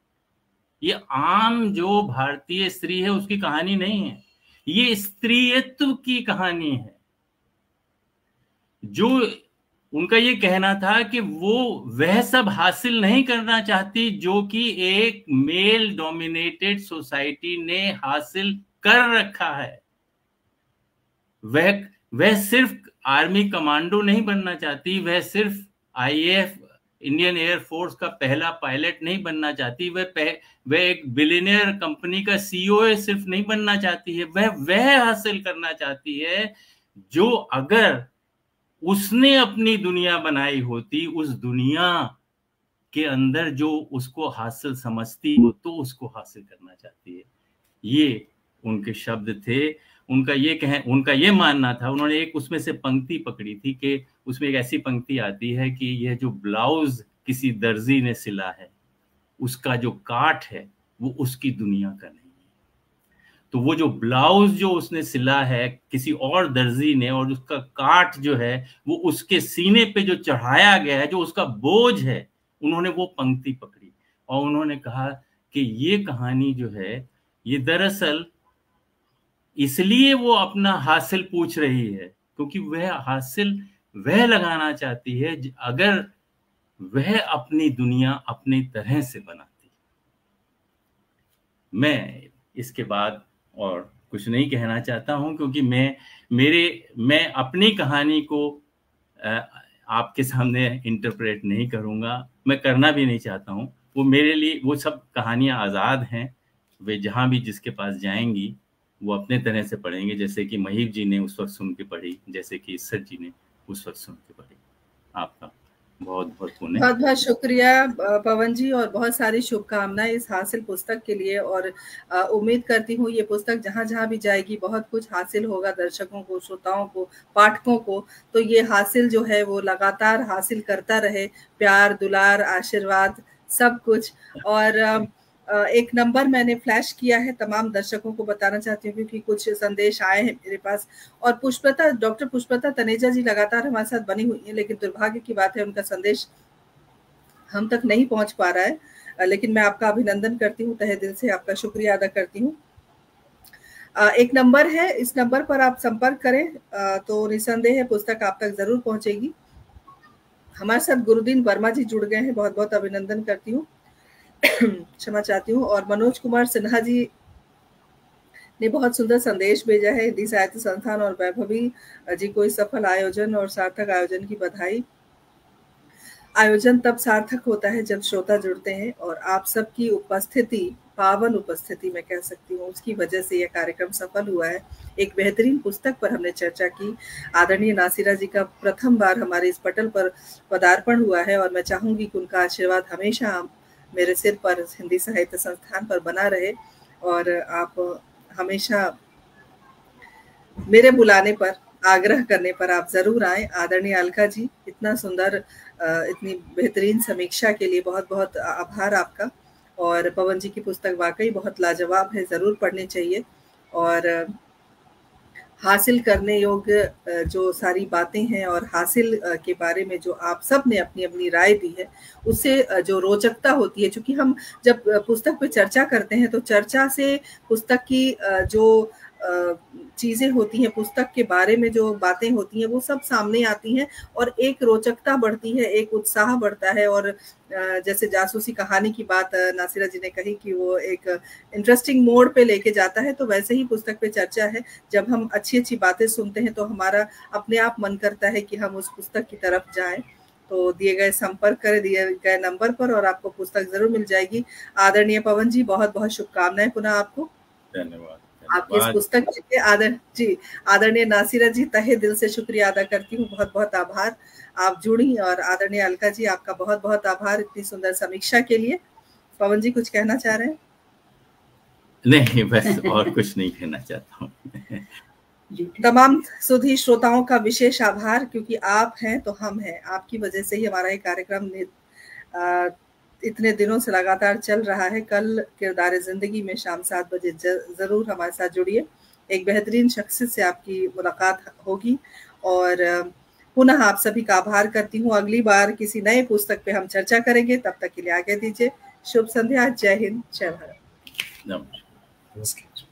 [SPEAKER 4] ये आम जो भारतीय स्त्री है उसकी कहानी नहीं है, ये स्त्रीत्व की कहानी है। जो उनका ये कहना था कि वो वह सब हासिल नहीं करना चाहती जो कि एक मेल डोमिनेटेड सोसाइटी ने हासिल कर रखा है। वह सिर्फ आर्मी कमांडो नहीं बनना चाहती, वह सिर्फ आईएएफ इंडियन एयर फोर्स का पहला पायलट नहीं बनना चाहती, वह एक बिलियनियर कंपनी का सीईओ सिर्फ नहीं बनना चाहती है, वह हासिल करना चाहती है जो अगर उसने अपनी दुनिया बनाई होती, उस दुनिया के अंदर जो उसको हासिल समझती हो तो उसको हासिल करना चाहती है। ये उनके शब्द थे। उनका ये मानना था, उन्होंने एक उसमें से पंक्ति पकड़ी थी कि उसमें एक ऐसी पंक्ति आती है कि यह जो ब्लाउज किसी दर्जी ने सिला है उसका जो काट है वो उसकी दुनिया का नहीं है। तो वो जो ब्लाउज जो उसने सिला है किसी और दर्जी ने, और उसका काट जो है वो उसके सीने पे जो चढ़ाया गया है, जो उसका बोझ है, उन्होंने वो पंक्ति पकड़ी और उन्होंने कहा कि ये कहानी जो है ये दरअसल इसलिए वो अपना हासिल पूछ रही है क्योंकि वह हासिल वह लगाना चाहती है अगर वह अपनी दुनिया अपनी तरह से बनाती। मैं इसके बाद और कुछ नहीं कहना चाहता हूं क्योंकि मैं अपनी कहानी को आपके सामने इंटरप्रेट नहीं करूँगा, मैं करना भी नहीं चाहता हूँ। वो मेरे लिए वो सब कहानियाँ आज़ाद हैं, वे जहाँ भी जिसके पास जाएंगी वो अपने तरह से पढ़ेंगे, जैसे कि महीप जी ने उस वक्त सुन के पढ़ी, जैसे कि इस्सत जी ने उस वक्त सुन के पढ़ी। आपका बहुत बहुत पुण्य।
[SPEAKER 1] बहुत बहुत शुक्रिया पवन जी, और बहुत सारी शुभकामनाएं इस हासिल पुस्तक के लिए। और उम्मीद करती हूँ ये पुस्तक जहाँ जहाँ भी जाएगी बहुत कुछ हासिल होगा दर्शकों को, श्रोताओं को, पाठकों को। तो ये हासिल जो है वो लगातार हासिल करता रहे, प्यार, दुलार, आशीर्वाद, सब कुछ। और एक नंबर मैंने फ्लैश किया है, तमाम दर्शकों को बताना चाहती हूँ क्योंकि कुछ संदेश आए हैं मेरे पास। और पुष्पलता, डॉक्टर पुष्पलता तनेजा जी लगातार हमारे साथ बनी हुई हैं, लेकिन दुर्भाग्य की बात है उनका संदेश हम तक नहीं पहुंच पा रहा है। लेकिन मैं आपका अभिनंदन करती हूँ, तहे दिल से आपका शुक्रिया अदा करती हूँ। एक नंबर है, इस नंबर पर आप संपर्क करें तो निसंदेह पुस्तक आप तक जरूर पहुंचेगी। हमारे साथ गुरुदीन वर्मा जी जुड़ गए हैं, बहुत बहुत अभिनंदन करती हूँ, क्षमा चाहती हूँ। और मनोज कुमार सिन्हा जी ने बहुत सुंदर संदेश भेजा है, हिंदी साहित्य संस्थान और वैभवी जी को इस सफल आयोजन और सार्थक आयोजन की बधाई। आयोजन तब सार्थक होता है जब श्रोता जुड़ते हैं, और आप सबकी उपस्थिति, पावन उपस्थिति मैं कह सकती हूँ, उसकी वजह से यह कार्यक्रम सफल हुआ है। एक बेहतरीन पुस्तक पर हमने चर्चा की। आदरणीय नासिरा जी का प्रथम बार हमारे इस पटल पर पदार्पण हुआ है, और मैं चाहूंगी कि उनका आशीर्वाद हमेशा मेरे सिर पर, हिंदी साहित्य संस्थान पर बना रहे, और आप हमेशा मेरे बुलाने पर, आग्रह करने पर आप जरूर आए। आदरणीय अलका जी, इतना सुंदर, इतनी बेहतरीन समीक्षा के लिए बहुत बहुत आभार आपका। और पवन जी की पुस्तक वाकई बहुत लाजवाब है, जरूर पढ़नी चाहिए। और हासिल करने योग्य जो सारी बातें हैं और हासिल के बारे में जो आप सब ने अपनी अपनी राय दी है, उससे जो रोचकता होती है, क्योंकि हम जब पुस्तक पे चर्चा करते हैं तो चर्चा से पुस्तक की जो चीजें होती हैं, पुस्तक के बारे में जो बातें होती हैं, वो सब सामने आती हैं और एक रोचकता बढ़ती है, एक उत्साह बढ़ता है। और जैसे जासूसी कहानी की बात नासिरा जी ने कही कि वो एक इंटरेस्टिंग मोड पे लेके जाता है, तो वैसे ही पुस्तक पे चर्चा है। जब हम अच्छी अच्छी बातें सुनते हैं तो हमारा अपने आप मन करता है कि हम उस पुस्तक की तरफ जाएं। तो दिए गए संपर्क करें दिए गए नंबर पर और आपको पुस्तक जरूर मिल जाएगी। आदरणीय पवन जी, बहुत बहुत शुभकामनाएं पुनः आपको।
[SPEAKER 4] धन्यवाद
[SPEAKER 1] आपकी इस पुस्तक के लिए। आदरणीय नासिरा जी, तहे दिल से शुक्रिया अदा करती हूँ, बहुत बहुत आभार, आप जुड़ी। और आदरणीय अलका जी, आपका बहुत बहुत आभार इतनी सुंदर समीक्षा के लिए। पवन जी, कुछ कहना चाह रहे हैं?
[SPEAKER 4] नहीं, बस और कुछ नहीं कहना चाहता हूँ।
[SPEAKER 1] तमाम सुधी श्रोताओं का विशेष आभार, क्योंकि आप हैं तो हम हैं, आपकी वजह से ही हमारा ये कार्यक्रम इतने दिनों से लगातार चल रहा है। कल किरदार जिंदगी में शाम 7 बजे जरूर हमारे साथ जुड़िए, एक बेहतरीन शख्सियत से आपकी मुलाकात होगी। और पुनः आप सभी का आभार करती हूँ। अगली बार किसी नए पुस्तक पे हम चर्चा करेंगे, तब तक के लिए आगे दीजिए। शुभ संध्या, जय हिंद, जय भारत।
[SPEAKER 4] नमस्कार।